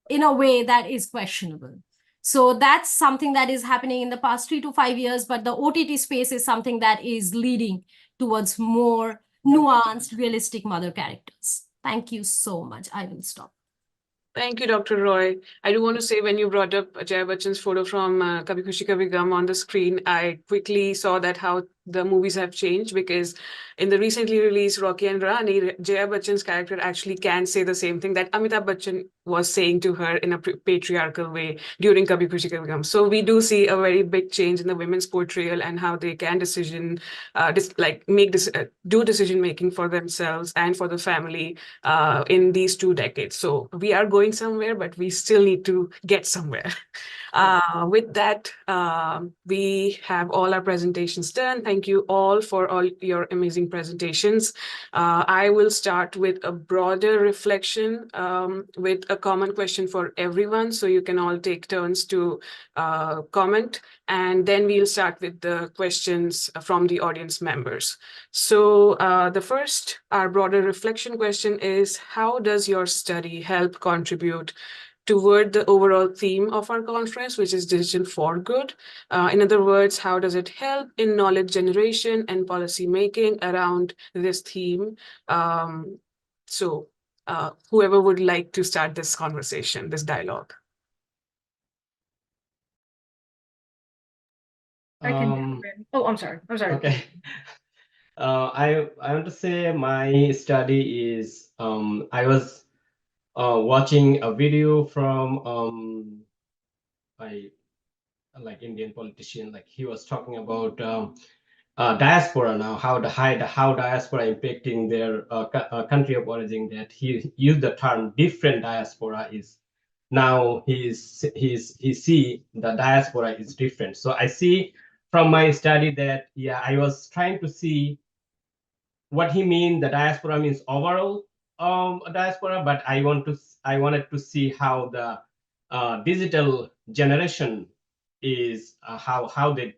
in a way that is questionable. So that's something that is happening in the past 3 to 5 years, but the OTT space is something that is leading towards more nuanced, realistic mother characters. Thank you so much. I will stop. Thank you, Dr. Roy. I do want to say, when you brought up Jaya Bachchan's photo from Kabhi Khushi Kabhie Gham on the screen, I quickly saw that how the movies have changed, because in the recently released Rocky and Rani, Jaya Bachchan's character actually can say the same thing that Amitabh Bachchan was saying to her in a patriarchal way during Kabhi Khushi Kabhie Gham. So we do see a very big change in the women's portrayal and how they can do decision making for themselves and for the family in these 2 decades. So we are going somewhere, but we still need to get somewhere. With that, we have all our presentations done. Thank you all for all your amazing presentations. I will start with a broader reflection with a common question for everyone, so you can all take turns to comment, and then we'll start with the questions from the audience members. So our broader reflection question is, how does your study help contribute toward the overall theme of our conference, which is digital for good. In other words, how does it help in knowledge generation and policy making around this theme? So whoever would like to start this conversation, this dialogue. I can Um, jump in. Oh, I'm sorry. Okay. I want to say my study is I was watching a video from like Indian politician, like he was talking about diaspora now, how diaspora impacting their country of origin. That he used the term different diaspora is now he see the diaspora is different. So I see from my study that I was trying to see what he mean. The diaspora means overall diaspora, but I wanted to see how the digital generation is how they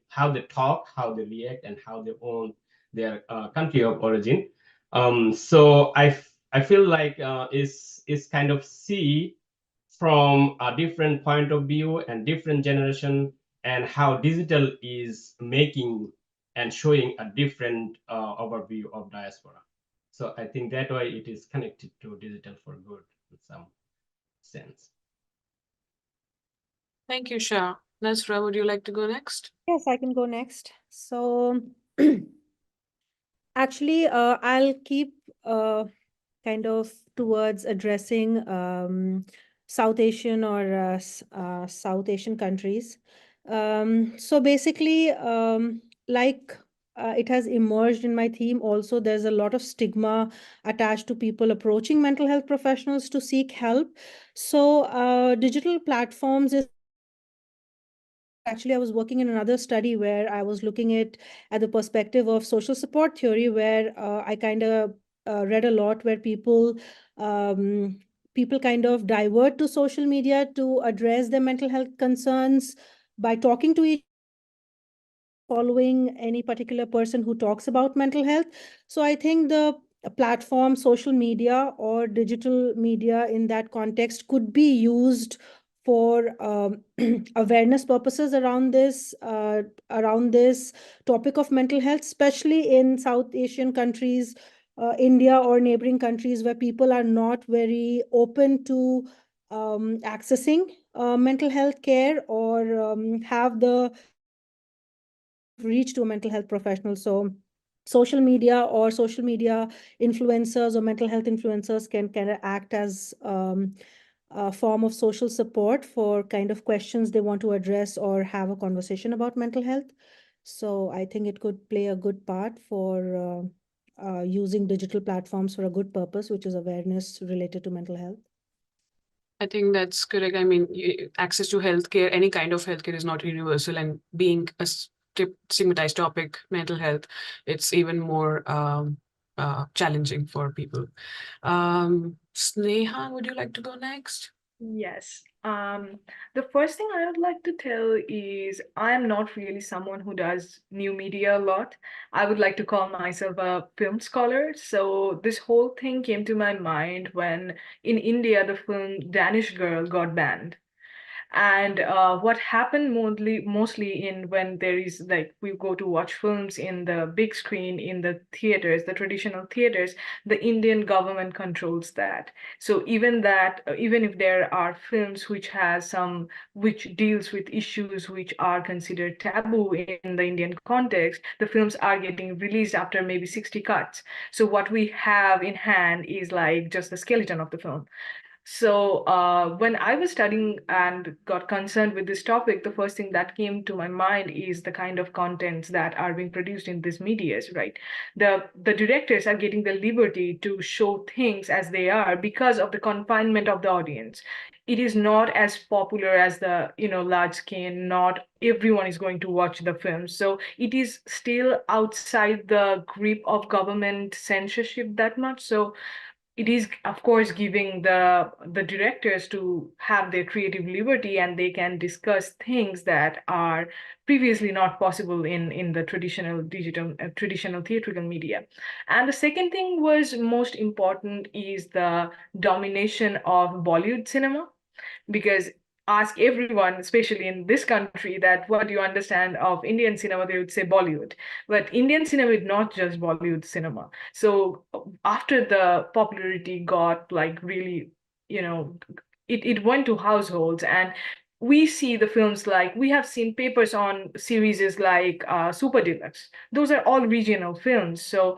talk, how they react, and how they own their country of origin. So I feel like is kind of see from a different point of view and different generation, and how digital is making and showing a different overview of diaspora. So I think that way it is connected to digital for good in some sense. Thank you, Shah. Nasra, would you like to go next? Yes, I can go next. So actually, I'll keep kind of towards addressing South Asian or South Asian countries. So basically, like it has emerged in my theme also, there's a lot of stigma attached to people approaching mental health professionals to seek help. So digital platforms is actually, I was working in another study where I was looking at the perspective of social support theory, where I kind of read a lot where people kind of divert to social media to address their mental health concerns by talking to each, following any particular person who talks about mental health. So I think the platform, social media or digital media in that context could be used for awareness purposes around this topic of mental health, especially in South Asian countries, India or neighboring countries, where people are not very open to accessing mental health care or have the reach to a mental health professional. So social media influencers or mental health influencers can act as a form of social support for kind of questions they want to address or have a conversation about mental health. So I think it could play a good part for using digital platforms for a good purpose, which is awareness related to mental health. I think that's correct. I mean, access to healthcare, any kind of healthcare is not universal, and being a stigmatized topic, mental health, it's even more challenging for people. Sneha, would you like to go next? Yes. The first thing I would like to tell is I am not really someone who does new media a lot. I would like to call myself a film scholar. So this whole thing came to my mind when in India, the film Danish Girl got banned. And what happened mostly in when there is like we go to watch films in the big screen in the theaters, the traditional theaters, the Indian government controls that. So even if there are films which deals with issues which are considered taboo in the Indian context, the films are getting released after maybe 60 cuts. So what we have in hand is like just the skeleton of the film. So when I was studying and got concerned with this topic, the first thing that came to my mind is the kind of contents that are being produced in these medias, right? The directors are getting the liberty to show things as they are because of the confinement of the audience. It is not as popular as the large scale. Not everyone is going to watch the film, so it is still outside the grip of government censorship that much. So it is, of course, giving the directors to have their creative liberty, and they can discuss things that are previously not possible in the traditional theatrical media. And the second thing was most important is the domination of Bollywood cinema. because ask everyone, especially in this country, that what do you understand of Indian cinema, they would say Bollywood. But Indian cinema is not just Bollywood cinema. So after the popularity got like really, it went to households, and we see the films like, we have seen papers on series like Super Deluxe. Those are all regional films. So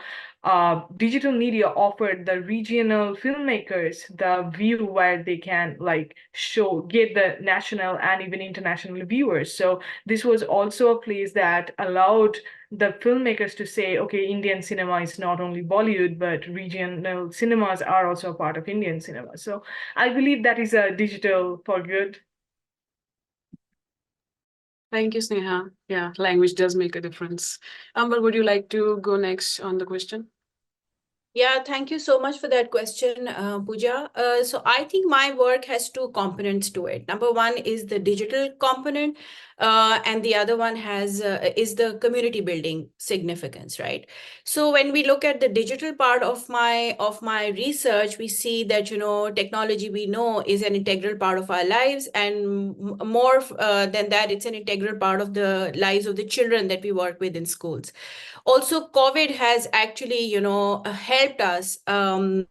digital media offered the regional filmmakers the view where they can like get the national and even international viewers. So this was also a place that allowed the filmmakers to say, okay, Indian cinema is not only Bollywood, but regional cinemas are also a part of Indian cinema. So I believe that is a digital for good. Thank you, Sneha. Yeah, language does make a difference. Amber, would you like to go next on the question? Yeah, thank you so much for that question, Pooja. So I think my work has two components to it. Number one is the digital component, and the other one is the community building significance, right? So when we look at the digital part of my research, we see that technology, we know, is an integral part of our lives, and more than that, it's an integral part of the lives of the children that we work with in schools. Also, COVID has actually, helped us tell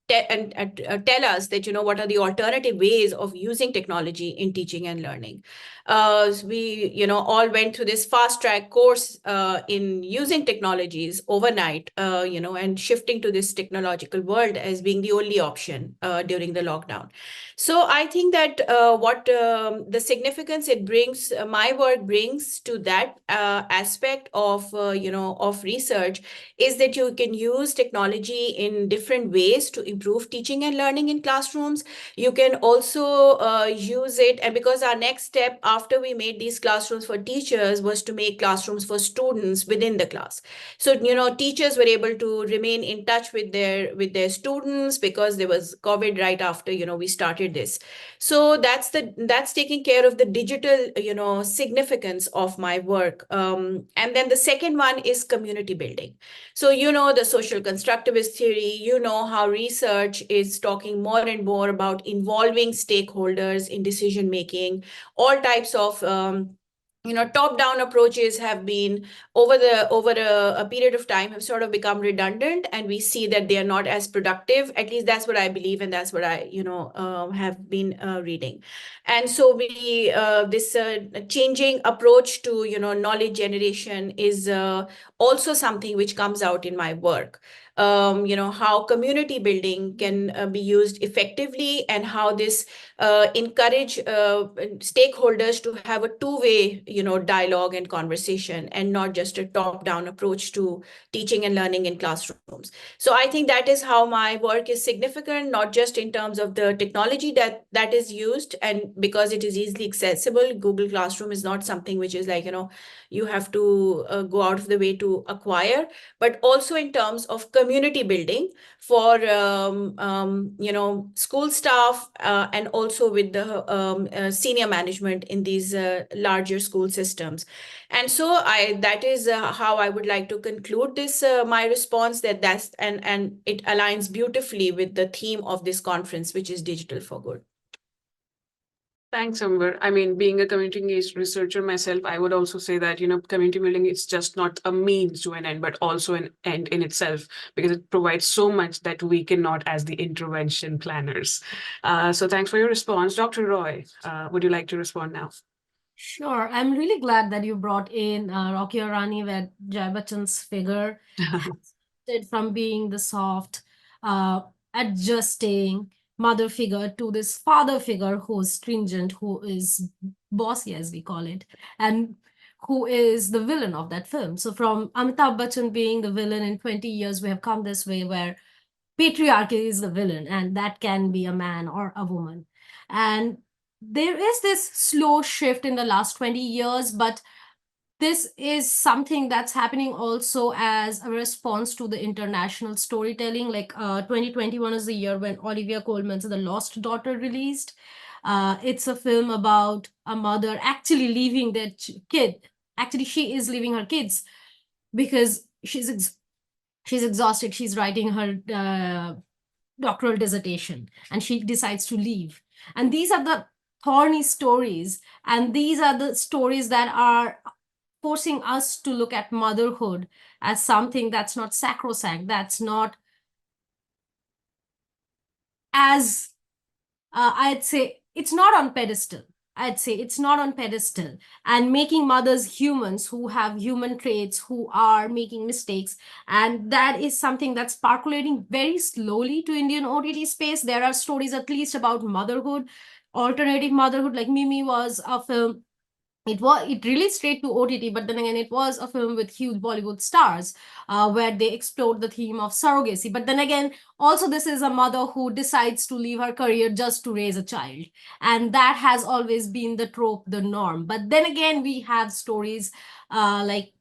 us that, what are the alternative ways of using technology in teaching and learning. We, all went through this fast track course in using technologies overnight, and shifting to this technological world as being the only option during the lockdown. So I think that what the significance it brings, my work brings to that aspect of, of research, is that you can use technology in different ways to improve teaching and learning in classrooms. You can also use it, and because our next step after we made these classrooms for teachers was to make classrooms for students within the class. So, teachers were able to remain in touch with their students because there was COVID right after, we started this. So that's taking care of the digital, significance of my work. And then the second one is community building. So, the social constructivist theory, how research is talking more and more about involving stakeholders in decision making. All types of top-down approaches have been over a period of time have sort of become redundant, and we see that they are not as productive. At least that's what I believe, and that's what I have been reading. And so we this changing approach to knowledge generation is also something which comes out in my work. How community building can be used effectively, and how this encourage stakeholders to have a two-way, dialogue and conversation, and not just a top-down approach to teaching and learning in classrooms. So I think that is how my work is significant, not just in terms of the technology that is used, and because it is easily accessible. Google Classroom is not something which is like, you have to go out of the way to acquire, but also in terms of community building for school staff, and also with the senior management in these larger school systems. And so that is how I would like to conclude this my response, and it aligns beautifully with the theme of this conference, which is digital for good. Thanks, Amber. I mean, being a community engaged researcher myself, I would also say that, community building is just not a means to an end, but also an end in itself, because it provides so much that we cannot as the intervention planners. So thanks for your response. Dr. Roy, would you like to respond now? Sure. I'm really glad that you brought in Rocky Aurani, where Jai Bachchan's figure shifted from being the soft, adjusting mother figure to this father figure who's stringent, who is bossy, as we call it, and who is the villain of that film. So from Amitabh Bachchan being the villain, in 20 years, we have come this way where patriarchy is the villain, and that can be a man or a woman. And there is this slow shift in the last 20 years, but this is something that's happening also as a response to the international storytelling. Like 2021 is the year when Olivia Colman's The Lost Daughter released. It's a film about a mother actually leaving their kid. Actually, she is leaving her kids because she's exhausted. She's writing her doctoral dissertation, and she decides to leave. And these are the thorny stories, and these are the stories that are forcing us to look at motherhood as something that's not sacrosanct, that's not as I'd say it's not on pedestal. I'd say it's not on pedestal, and making mothers humans who have human traits, who are making mistakes. And that is something that's percolating very slowly to Indian OTT space. There are stories at least about motherhood, alternative motherhood, like Mimi was a film. It released straight to OTT, but then again, it was a film with huge Bollywood stars, where they explored the theme of surrogacy. But then again, also this is a mother who decides to leave her career just to raise a child, and that has always been the trope, the norm. But then again, we have stories like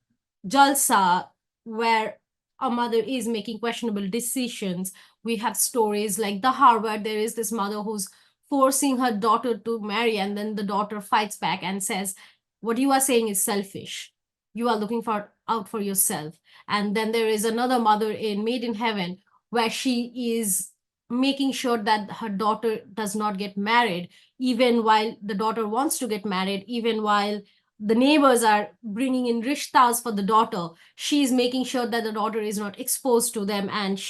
Jalsa, where a mother is making questionable decisions. We have stories like Dahar, where there is this mother who's forcing her daughter to marry, and then the daughter fights back and says, what you are saying is selfish. You are looking out for yourself. And then there is another mother in Made in Heaven, where she is making sure that her daughter does not get married, even while the daughter wants to get married, even while the neighbors are bringing in rishtas for the daughter. She is making sure that the daughter is not exposed to them, and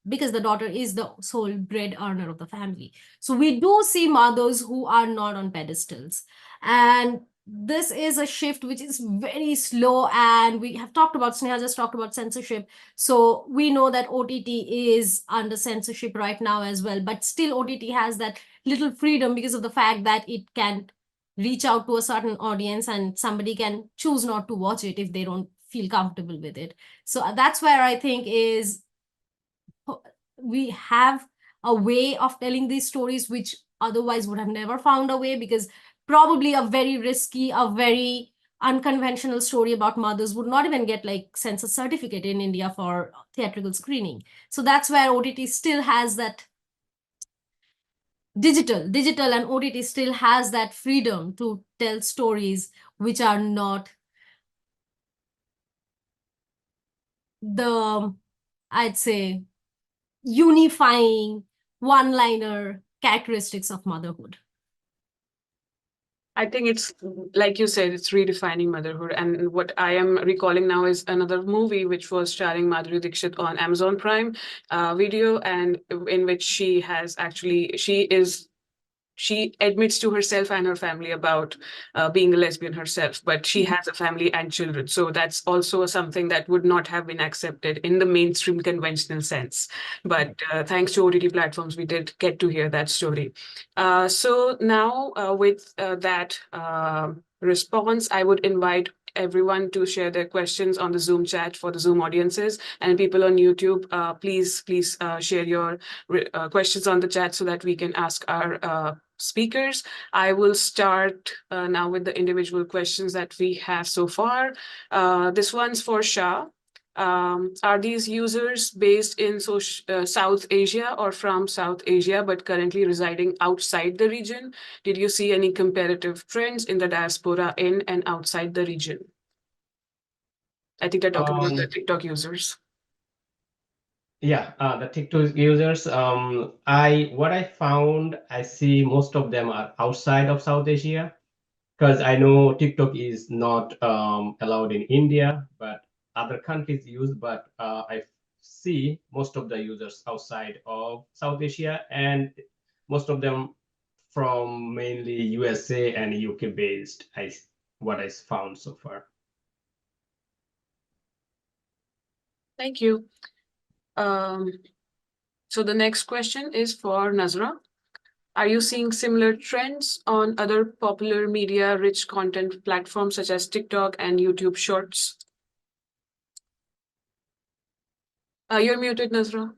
because the daughter is the sole bread earner of the family. So we do see mothers who are not on pedestals. And this is a shift which is very slow, and we have talked about, Sneha just talked about censorship. So we know that OTT is under censorship right now as well, but still OTT has that little freedom because of the fact that it can reach out to a certain audience, and somebody can choose not to watch it if they don't feel comfortable with it. So that's where I think is we have a way of telling these stories which otherwise would have never found a way, because probably a very risky, a very unconventional story about mothers would not even get like census certificate in India for theatrical screening. So that's where OTT still has that digital and OTT still has that freedom to tell stories which are not the, I'd say, unifying one-liner characteristics of motherhood. I think it's like you said, it's redefining motherhood. And what I am recalling now is another movie which was starring Madhuri Dixit on Amazon Prime Video, and in which she admits to herself and her family about being a lesbian herself, but she has a family and children. So that's also something that would not have been accepted in the mainstream conventional sense. But thanks to OTT platforms, we did get to hear that story. So now with that response, I would invite everyone to share their questions on the Zoom chat for the Zoom audiences, and people on YouTube, please share your questions on the chat so that we can ask our speakers. I will start now with the individual questions that we have so far. This one's for Shah. Are these users based in South Asia or from South Asia, but currently residing outside the region? Did you see any comparative trends in the diaspora in and outside the region? I think they're talking about the TikTok users. Yeah, the TikTok users, what I found, I see most of them are outside of South Asia, because I know TikTok is not allowed in India, but other countries use, but I see most of the users outside of South Asia, and most of them from mainly USA and UK based, what I found so far. Thank you. So the next question is for Nazra. Are you seeing similar trends on other popular media-rich content platforms such as TikTok and YouTube Shorts? You're muted, Nazra.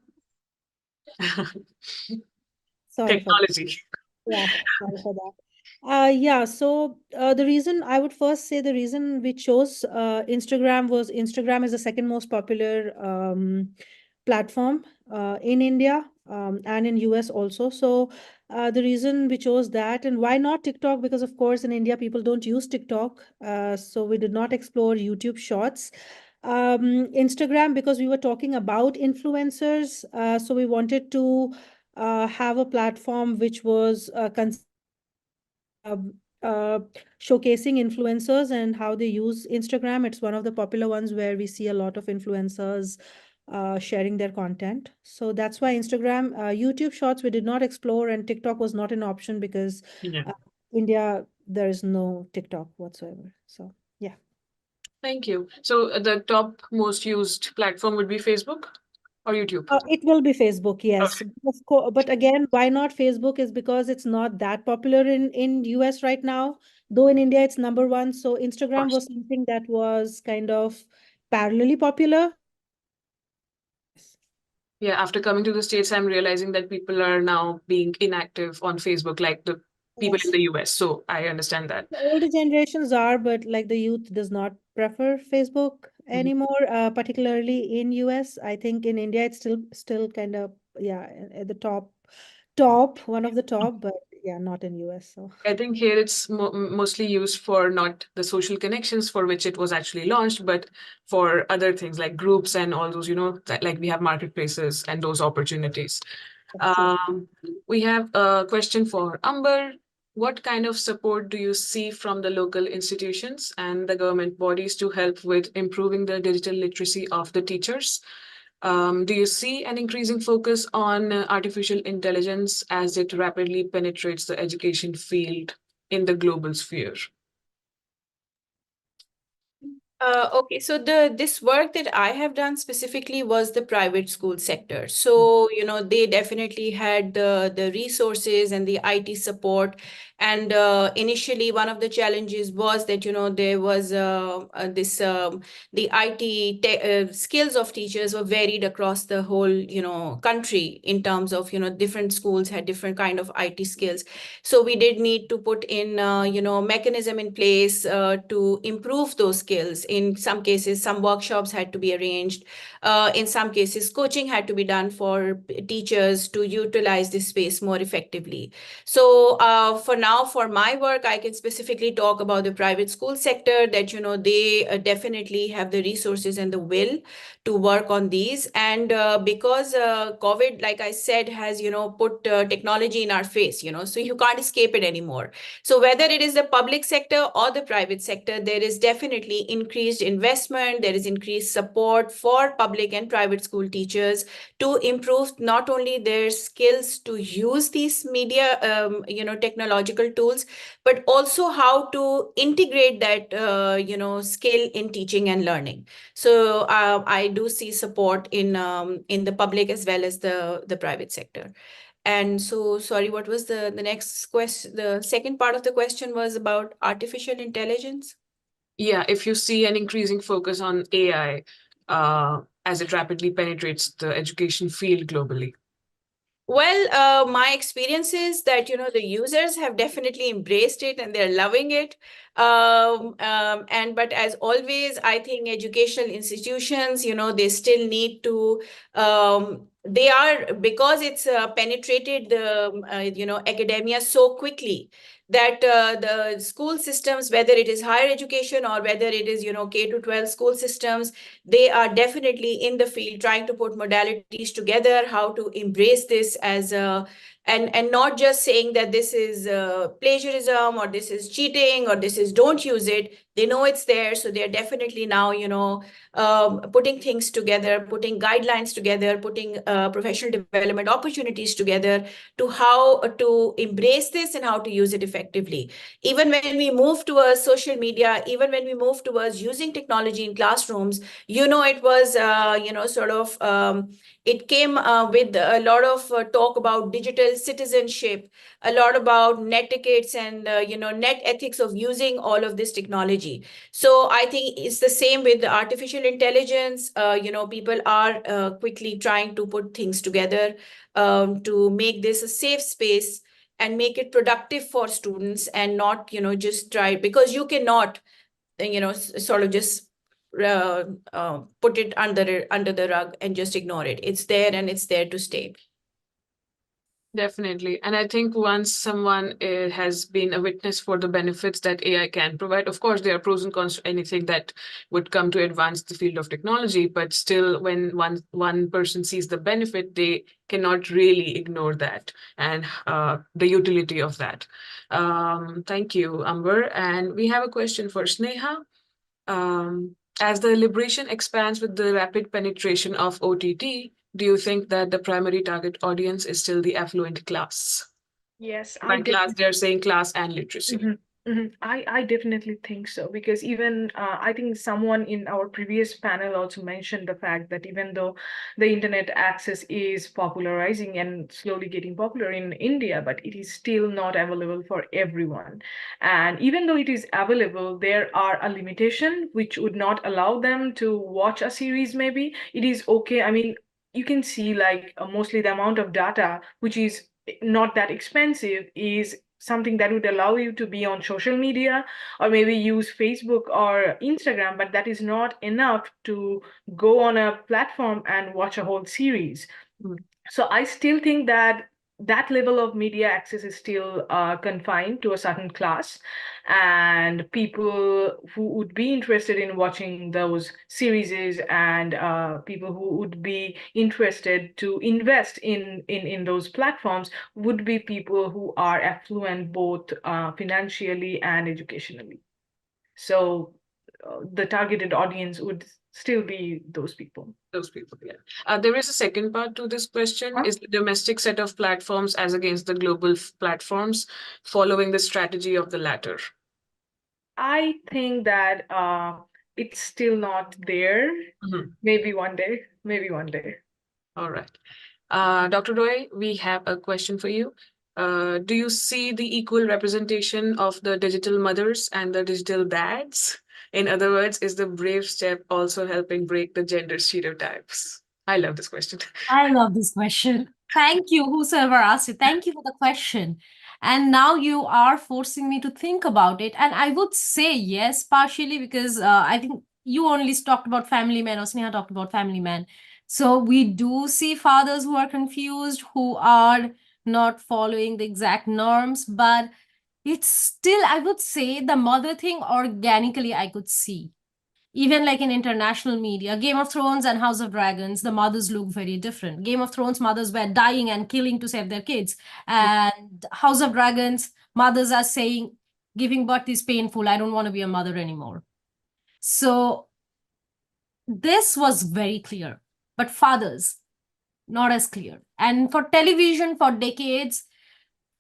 Sorry for that. Technology. Yeah, sorry for that. So the reason I would first say the reason we chose Instagram is the second most popular platform in India and in US also. So the reason we chose that, and why not TikTok? Because of course in India people don't use TikTok, so we did not explore YouTube Shorts. Instagram, because we were talking about influencers, so we wanted to have a platform which was showcasing influencers and how they use Instagram. It's one of the popular ones where we see a lot of influencers sharing their content. So that's why Instagram, YouTube Shorts we did not explore, and TikTok was not an option because Yeah. India, there is no TikTok whatsoever. So yeah. Thank you. So the top most used platform would be Facebook or YouTube? It will be Facebook, yes. Of course, but again, why not Facebook is because it's not that popular in US right now, though in India it's number one. So Instagram course. was something that was kind of parallelly popular. Yeah, after coming to the States, I'm realizing that people are now being inactive on Facebook, like the people in Yes. the US. So I understand that. The older generations are, but like the youth does not prefer Facebook anymore, particularly in US. I think in India it's still kind of at the top, one of the top, but yeah, not in US. So I think here it's mostly used for not the social connections for which it was actually launched, but for other things like groups and all those, like we have marketplaces and those opportunities. that's true. We have a question for Amber. What kind of support do you see from the local institutions and the government bodies to help with improving the digital literacy of the teachers? Do you see an increasing focus on artificial intelligence as it rapidly penetrates the education field in the global sphere? Okay, so this work that I have done specifically was the private school sector. So, they definitely had the resources and the IT support. And initially, one of the challenges was that, there was the IT skills of teachers were varied across the whole, country in terms of, different schools had different kind of IT skills. So we did need to put in, mechanism in place to improve those skills. In some cases, some workshops had to be arranged. In some cases, coaching had to be done for teachers to utilize this space more effectively. So for now, for my work, I can specifically talk about the private school sector that, they definitely have the resources and the will to work on these. And because COVID, like I said, has, put technology in our face, so you can't escape it anymore. So whether it is the public sector or the private sector, there is definitely increased investment, there is increased support for public and private school teachers to improve not only their skills to use these media, technological tools, but also how to integrate that, skill in teaching and learning. So I do see support in the public as well as the private sector. And so, sorry, what was the next question? The second part of the question was about artificial intelligence. Yeah, if you see an increasing focus on AI as it rapidly penetrates the education field globally. Well, my experience is that, the users have definitely embraced it and they're loving it. But as always, I think educational institutions, they still need to, because it's penetrated the, academia so quickly that the school systems, whether it is higher education or whether it is, K-12 school systems, they are definitely in the field trying to put modalities together, how to embrace this as and not just saying that this is plagiarism or this is cheating or this is don't use it. They know it's there, so they're definitely now, putting things together, putting guidelines together, putting professional development opportunities together to how to embrace this and how to use it effectively. Even when we move towards social media, even when we move towards using technology in classrooms, it was, it came with a lot of talk about digital citizenship, a lot about net etiquettes and, net ethics of using all of this technology. So I think it's the same with the artificial intelligence. People are quickly trying to put things together to make this a safe space and make it productive for students and not, just try, because you cannot, sort of just put it under the rug and just ignore it. It's there and it's there to stay. Definitely. And I think once someone has been a witness for the benefits that AI can provide, of course, there are pros and cons to anything that would come to advance the field of technology, but still, when one person sees the benefit, they cannot really ignore that and the utility of that. Thank you, Amber. And we have a question for Sneha. As the liberation expands with the rapid penetration of OTT, do you think that the primary target audience is still the affluent class? Yes, I By class, definitely. they're saying class and literacy. I definitely think so, because even I think someone in our previous panel also mentioned the fact that even though the internet access is popularizing and slowly getting popular in India, but it is still not available for everyone. And even though it is available, there are a limitation which would not allow them to watch a series. Maybe it is okay. I mean, you can see like mostly the amount of data, which is not that expensive, is something that would allow you to be on social media or maybe use Facebook or Instagram, but that is not enough to go on a platform and watch a whole series. Mm. So I still think that that level of media access is still confined to a certain class, and people who would be interested in watching those series and people who would be interested to invest in those platforms would be people who are affluent both financially and educationally. So the targeted audience would still be those people. Those people, yeah. There is a second part to this question. Huh? Is the domestic set of platforms as against the global platforms following the strategy of the latter? I think that it's still not there. Mhm. Maybe one day, maybe one day. All right. Dr. Roy, we have a question for you. Do you see the equal representation of the digital mothers and the digital dads? In other words, is the Brave step also helping break the gender stereotypes? I love this question. I love this question. Thank you, whosoever asked it. Thank you for the question. And now you are forcing me to think about it. And I would say yes, partially because I think you only talked about family men, or Sneha talked about family men. So we do see fathers who are confused, who are not following the exact norms, but it's still, I would say, the mother thing organically I could see. Even like in international media, Game of Thrones and House of Dragons, the mothers look very different. Game of Thrones mothers were dying and killing to save their kids. And House of Dragons, mothers are saying, giving birth is painful. I don't want to be a mother anymore. So this was very clear, but fathers, not as clear. And for television, for decades,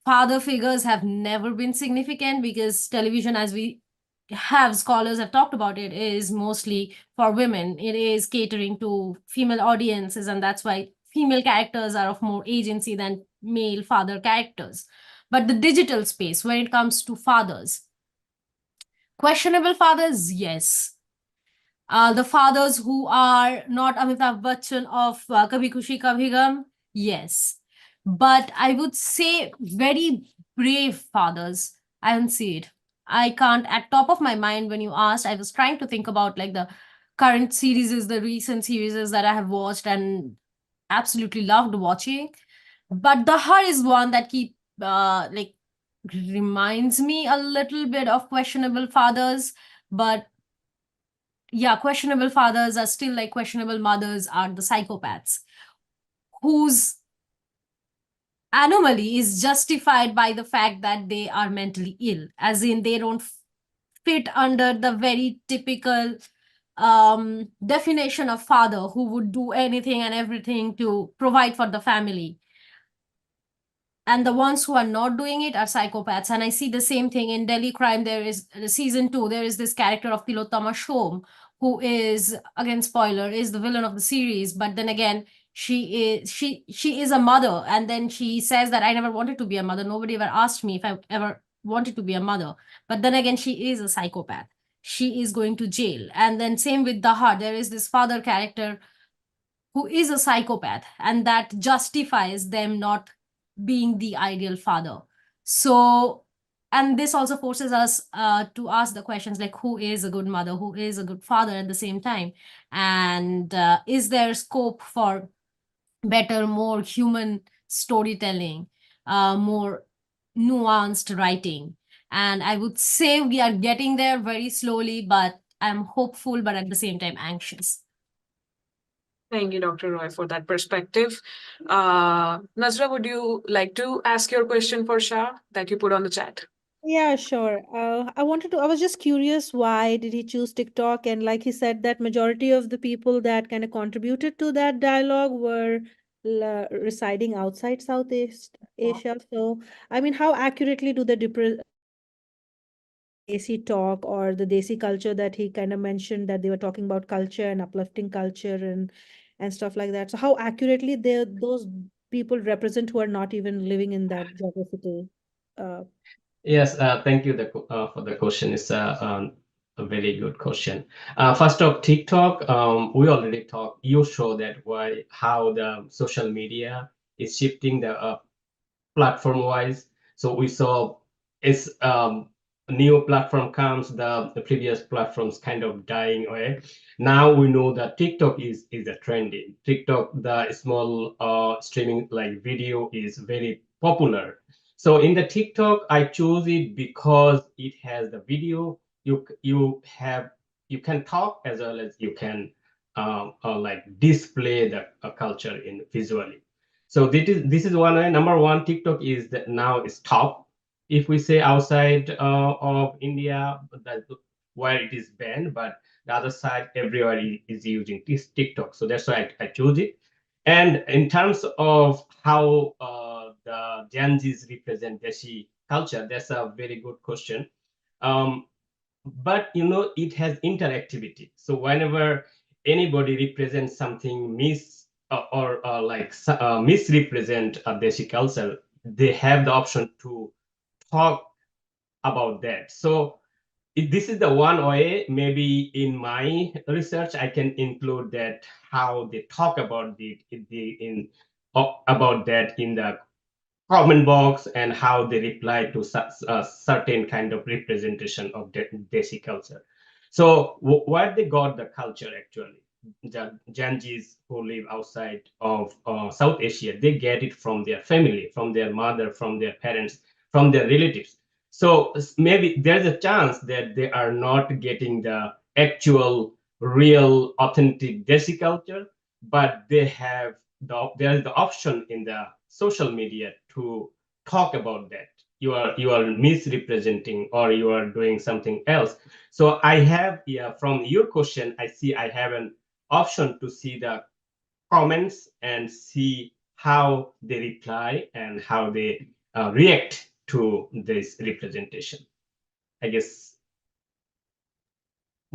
father figures have never been significant because television, as we have scholars have talked about, it is mostly for women. It is catering to female audiences, and that's why female characters are of more agency than male father characters. But the digital space, when it comes to fathers, questionable fathers, yes. The fathers who are not Amitabh Bachchan of Kabhi Khushi Kabhie Gham, yes. But I would say very brave fathers, I don't see it. I can't, at top of my mind, when you asked, I was trying to think about like the current series, the recent series that I have watched and absolutely loved watching. But The Her is one that like reminds me a little bit of questionable fathers. But yeah, questionable fathers are still like questionable mothers are the psychopaths whose anomaly is justified by the fact that they are mentally ill, as in they don't fit under the very typical definition of father who would do anything and everything to provide for the family. And the ones who are not doing it are psychopaths. And I see the same thing in Delhi Crime. There is season 2, there is this character of Tilottama Shom, who is, again, spoiler, is the villain of the series. But then again, she is a mother, and then she says that I never wanted to be a mother. Nobody ever asked me if I ever wanted to be a mother. But then again, she is a psychopath. She is going to jail. And then same with The Heart, there is this father character who is a psychopath, and that justifies them not being the ideal father. So, and this also forces us to ask the questions like, who is a good mother, who is a good father at the same time? And is there scope for better, more human storytelling? more nuanced writing. And I would say we are getting there very slowly, but I'm hopeful, but at the same time anxious. Thank you, Dr. Roy, for that perspective. Nazra, would you like to ask your question for Shah that you put on the chat? Yeah, sure. I was just curious, why did he choose TikTok? And like he said, that majority of the people that kind of contributed to that dialogue were residing outside Southeast Asia. So, I mean, how accurately do the Desi talk or the Desi culture that he kind of mentioned, that they were talking about culture and uplifting culture and stuff like that? So how accurately those people represent who are not even living in that geographical Yes, thank you for the question. It's a very good question. First of TikTok, we already talked. You show that how the social media is shifting the platform wise. So we saw it's a new platform comes, the previous platforms kind of dying away. Now we know that TikTok is a trending. TikTok, the small streaming like video is very popular. So in the TikTok, I chose it because it has the video. You can talk as well as you can like display the culture in visually. So this is one way. Number one, TikTok is that now is top. If we say outside of India, that where it is banned, but the other side, everywhere is using this TikTok. So that's why I chose it. And in terms of how the Gen Zs represent Desi culture, that's a very good question. But it has interactivity. So whenever anybody represents something misrepresent a Desi culture, they have the option to talk about that. So this is the one way. Maybe in my research I can include that how they talk about about that in the comment box and how they reply to certain kind of representation of Desi culture. So where they got the culture actually, the Janjis who live outside of South Asia, they get it from their family, from their mother, from their parents, from their relatives. So maybe there's a chance that they are not getting the actual, real, authentic Desi culture, but there's the option in the social media to talk about that. You are misrepresenting or you are doing something else. So I have, from your question, I see I have an option to see the comments and see how they reply and how they react to this representation. I guess,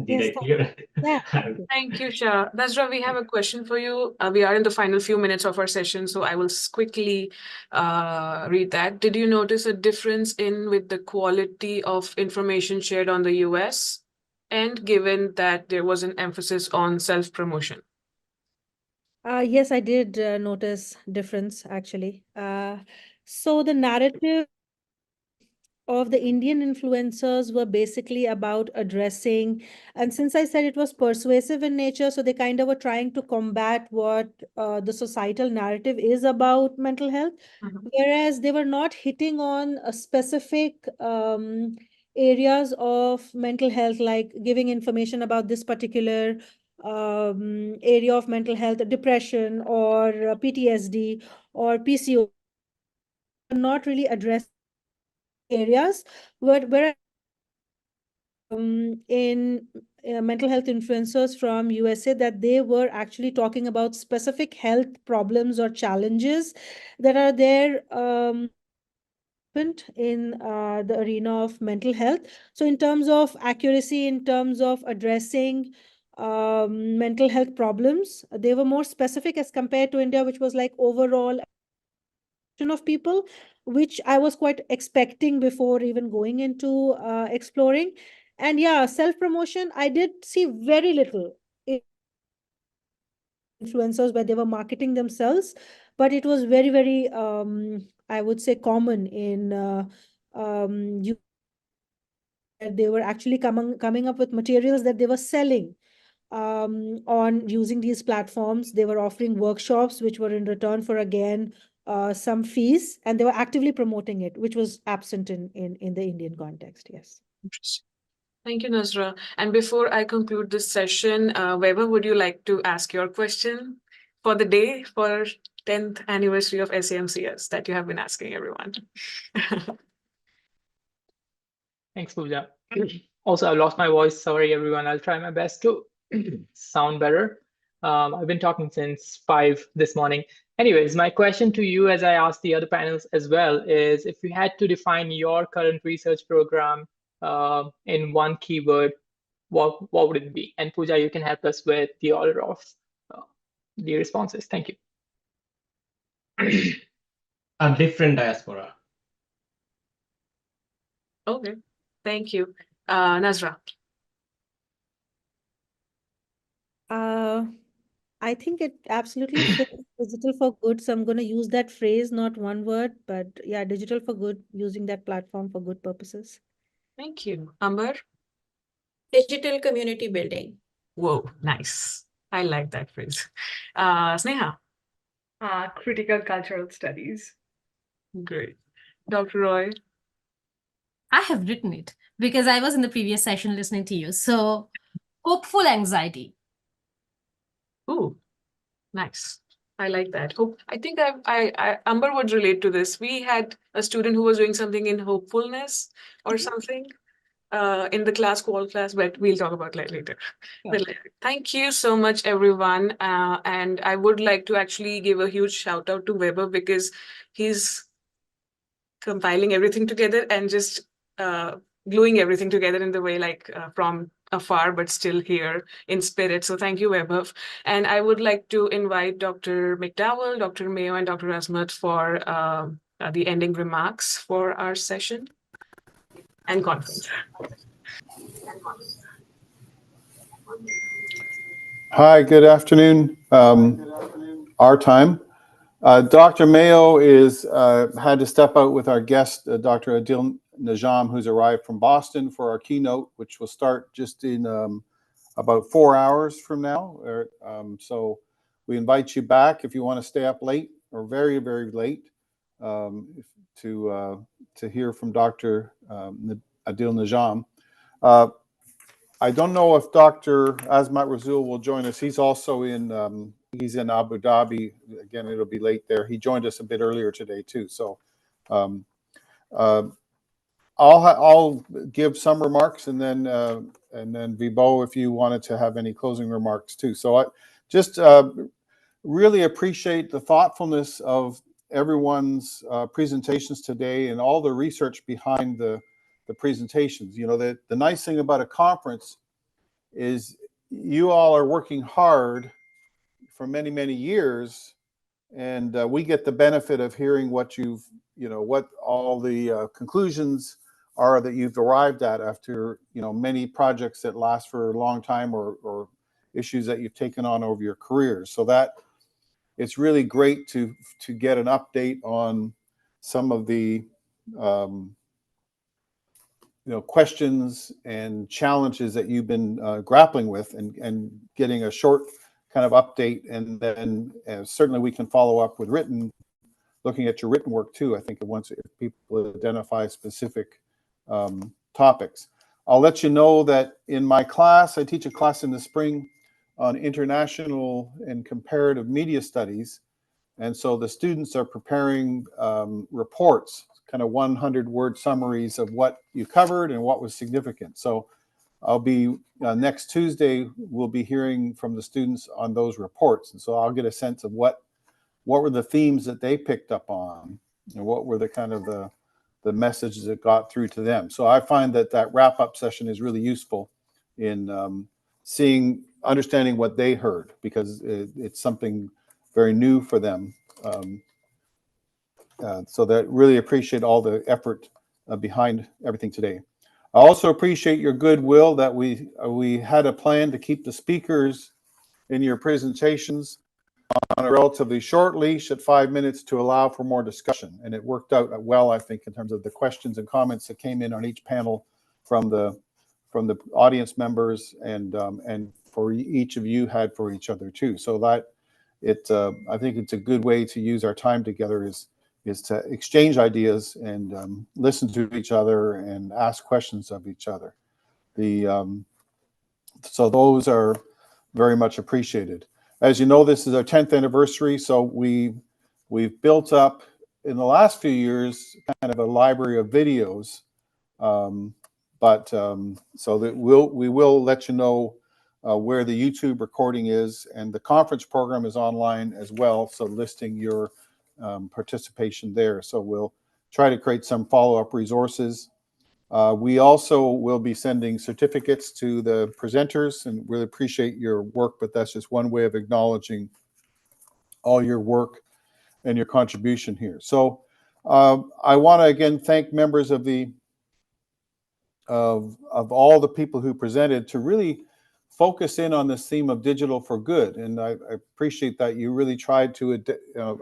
did Yes, I clear? yeah. Thank you, Shah. Nazra, we have a question for you. We are in the final few minutes of our session, so I will quickly read that. Did you notice a difference with the quality of information shared on the US, and given that there was an emphasis on self-promotion? Yes, I did notice difference actually. So the narrative of the Indian influencers were basically about addressing, and since I said it was persuasive in nature, so they kind of were trying to combat what the societal narrative is about mental health, whereas they were not hitting on a specific areas of mental health, like giving information about this particular area of mental health, depression or PTSD or PCO, not really address areas where in mental health influencers from USA, that they were actually talking about specific health problems or challenges that are there in the arena of mental health. So in terms of accuracy, in terms of addressing mental health problems, they were more specific as compared to India, which was like overall of people, which I was quite expecting before even going into exploring. And yeah, self-promotion, I did see very little influencers where they were marketing themselves, but it was very, very, I would say, common in they were actually coming up with materials that they were selling on using these platforms. They were offering workshops, which were in return for, again, some fees, and they were actively promoting it, which was absent in the Indian context. Yes. Interesting. Thank you, Nazra. And before I conclude this session, Weber, would you like to ask your question for the day for 10th anniversary of SAMCS that you have been asking everyone? Thanks, Pooja. Also, I lost my voice. Sorry, everyone. I'll try my best to sound better. I've been talking since 5 this morning. Anyways, my question to you, as I asked the other panels as well, is if you had to define your current research program in one keyword, what would it be? And Pooja, you can help us with the order of the responses. Thank you. A different diaspora. Okay, thank you. Nazra. I think it absolutely fits digital for good. So I'm going to use that phrase, not one word, but yeah, digital for good, using that platform for good purposes. Thank you. Amber. Digital community building. Whoa, nice. I like that phrase. Sneha. Critical cultural studies. Great. Dr. Roy. I have written it because I was in the previous session listening to you. So, hopeful anxiety. Ooh, nice. I like that. Hope. I think Amber would relate to this. We had a student who was doing something in hopefulness or something in the class, qual class, but we'll talk about that later. Yeah. But thank you so much, everyone. And I would like to actually give a huge shout out to Weber because he's compiling everything together and just gluing everything together in the way like from afar, but still here in spirit. So thank you, Vaibhav. And I would like to invite Dr. McDowell, Dr. Mayo, and Dr. Asmat for the ending remarks for our session and conference. Hi, good afternoon. Our time. Dr. Mayo had to step out with our guest, Dr. Adil Najam, who's arrived from Boston for our keynote, which will start just in about 4 hours from now. So we invite you back if you want to stay up late or very, very late to hear from Dr. Adil Najam. I don't know if Dr. Asmat Rasul will join us. He's also he's in Abu Dhabi. Again, it'll be late there. He joined us a bit earlier today too. So I'll give some remarks and then Vibo, if you wanted to have any closing remarks too. So I just really appreciate the thoughtfulness of everyone's presentations today and all the research behind the presentations. You know, the nice thing about a conference is you all are working hard for many, many years, and we get the benefit of hearing what what all the conclusions are that you've arrived at after, many projects that last for a long time or issues that you've taken on over your careers. So that it's really great to get an update on some of the questions and challenges that you've been grappling with, and getting a short kind of update, and then certainly we can follow up with looking at your written work too. I think if people identify specific topics. I'll let you know that in my class, I teach a class in the spring on international and comparative media studies, and so the students are preparing reports, kind of 100-word summaries of what you covered and what was significant. So I'll be next Tuesday, we'll be hearing from the students on those reports. And so I'll get a sense of what were the themes that they picked up on, and what were the kind of the messages that got through to them. So I find that wrap-up session is really useful in understanding what they heard, because it's something very new for them. So that really appreciate all the effort behind everything today. I also appreciate your goodwill that we had a plan to keep the speakers in your presentations on a relatively short leash at 5 minutes to allow for more discussion. And it worked out well, I think, in terms of the questions and comments that came in on each panel from the audience members, and for each of you had for each other too. So that I think it's a good way to use our time together is to exchange ideas and listen to each other and ask questions of each other. So those are very much appreciated. As you know, this is our 10th anniversary, so we've built up in the last few years kind of a library of videos, so that we will let you know where the YouTube recording is, and the conference program is online as well, so listing your participation there. So we'll try to create some follow-up resources. We also will be sending certificates to the presenters, and really appreciate your work, but that's just one way of acknowledging all your work and your contribution here. So I want to again thank members of all the people who presented to really focus in on this theme of digital for good. And I appreciate that you really tried to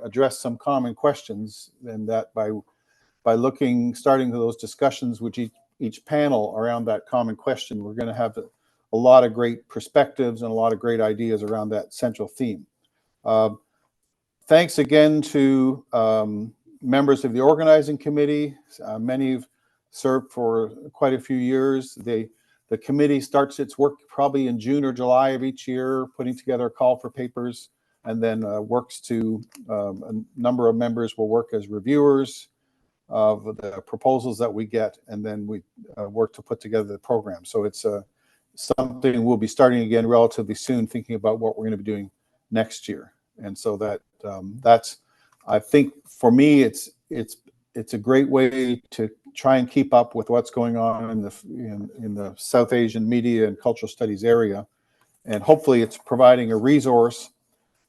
address some common questions, and that by starting those discussions with each panel around that common question, we're going to have a lot of great perspectives and a lot of great ideas around that central theme. Thanks again to members of the organizing committee. Many have served for quite a few years. The committee starts its work probably in June or July of each year, putting together a call for papers, and then works to a number of members will work as reviewers of the proposals that we get, and then we work to put together the program. So it's something we'll be starting again relatively soon, thinking about what we're going to be doing next year. And so that's, I think for me, it's a great way to try and keep up with what's going on in the South Asian media and cultural studies area. And hopefully it's providing a resource,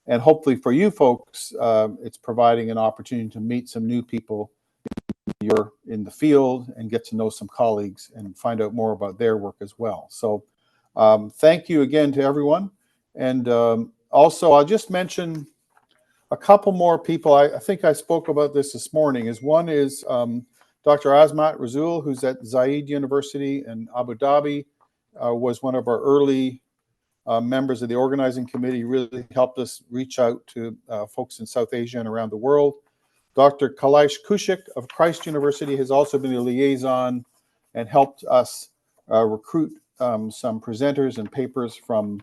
and hopefully for you folks, it's providing an opportunity to meet some new people you're in the field and get to know some colleagues and find out more about their work as well. So thank you again to everyone. And also I'll just mention a couple more people. I think I spoke about this morning. One is Dr. Azmat Rasool, who's at Zayed University in Abu Dhabi, was one of our early members of the organizing committee, really helped us reach out to folks in South Asia and around the world. Dr. Kailash Kaushik of Christ University has also been a liaison and helped us recruit some presenters and papers from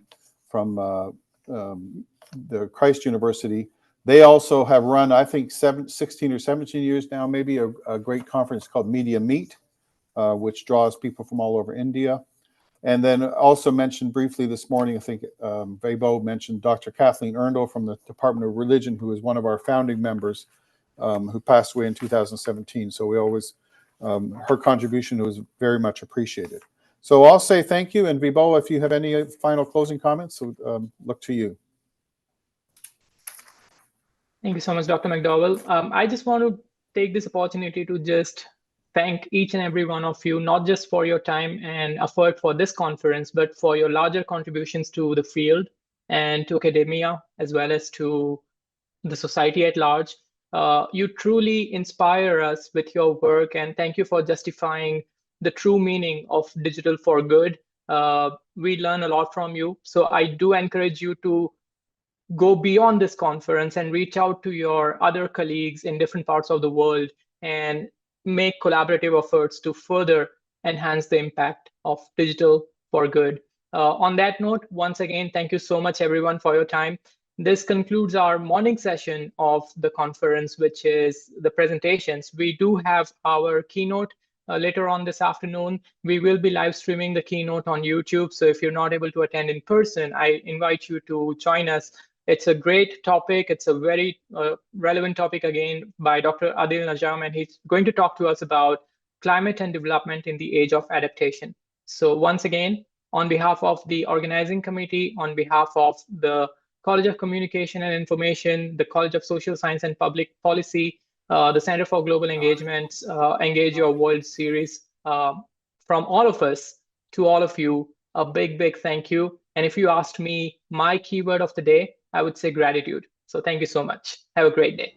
the Christ University. They also have run, I think, 16 or 17 years now, maybe a great conference called Media Meet, which draws people from all over India. And then also mentioned briefly this morning, I think Vaibhav mentioned Dr. Kathleen Erndl from the Department of Religion, who is one of our founding members, who passed away in 2017. So we always, her contribution was very much appreciated. So I'll say thank you. And Vaibhav, if you have any final closing comments, look to you. Thank you so much, Dr. McDowell. I just want to take this opportunity to just thank each and every one of you, not just for your time and effort for this conference, but for your larger contributions to the field and to academia, as well as to the society at large. You truly inspire us with your work, and thank you for justifying the true meaning of digital for good. We learn a lot from you. So I do encourage you to go beyond this conference and reach out to your other colleagues in different parts of the world and make collaborative efforts to further enhance the impact of digital for good. On that note, once again, thank you so much, everyone, for your time. This concludes our morning session of the conference, which is the presentations. We do have our keynote later on this afternoon. We will be live streaming the keynote on YouTube. So if you're not able to attend in person, I invite you to join us. It's a great topic. It's a very relevant topic, again, by Dr. Adil Najam, and he's going to talk to us about climate and development in the age of adaptation. So once again, on behalf of the organizing committee, on behalf of the College of Communication and Information, the College of Social Science and Public Policy, the Center for Global Engagements, Engage Your World series, from all of us to all of you, a big, big thank you. And if you asked me my keyword of the day, I would say gratitude. So thank you so much. Have a great day.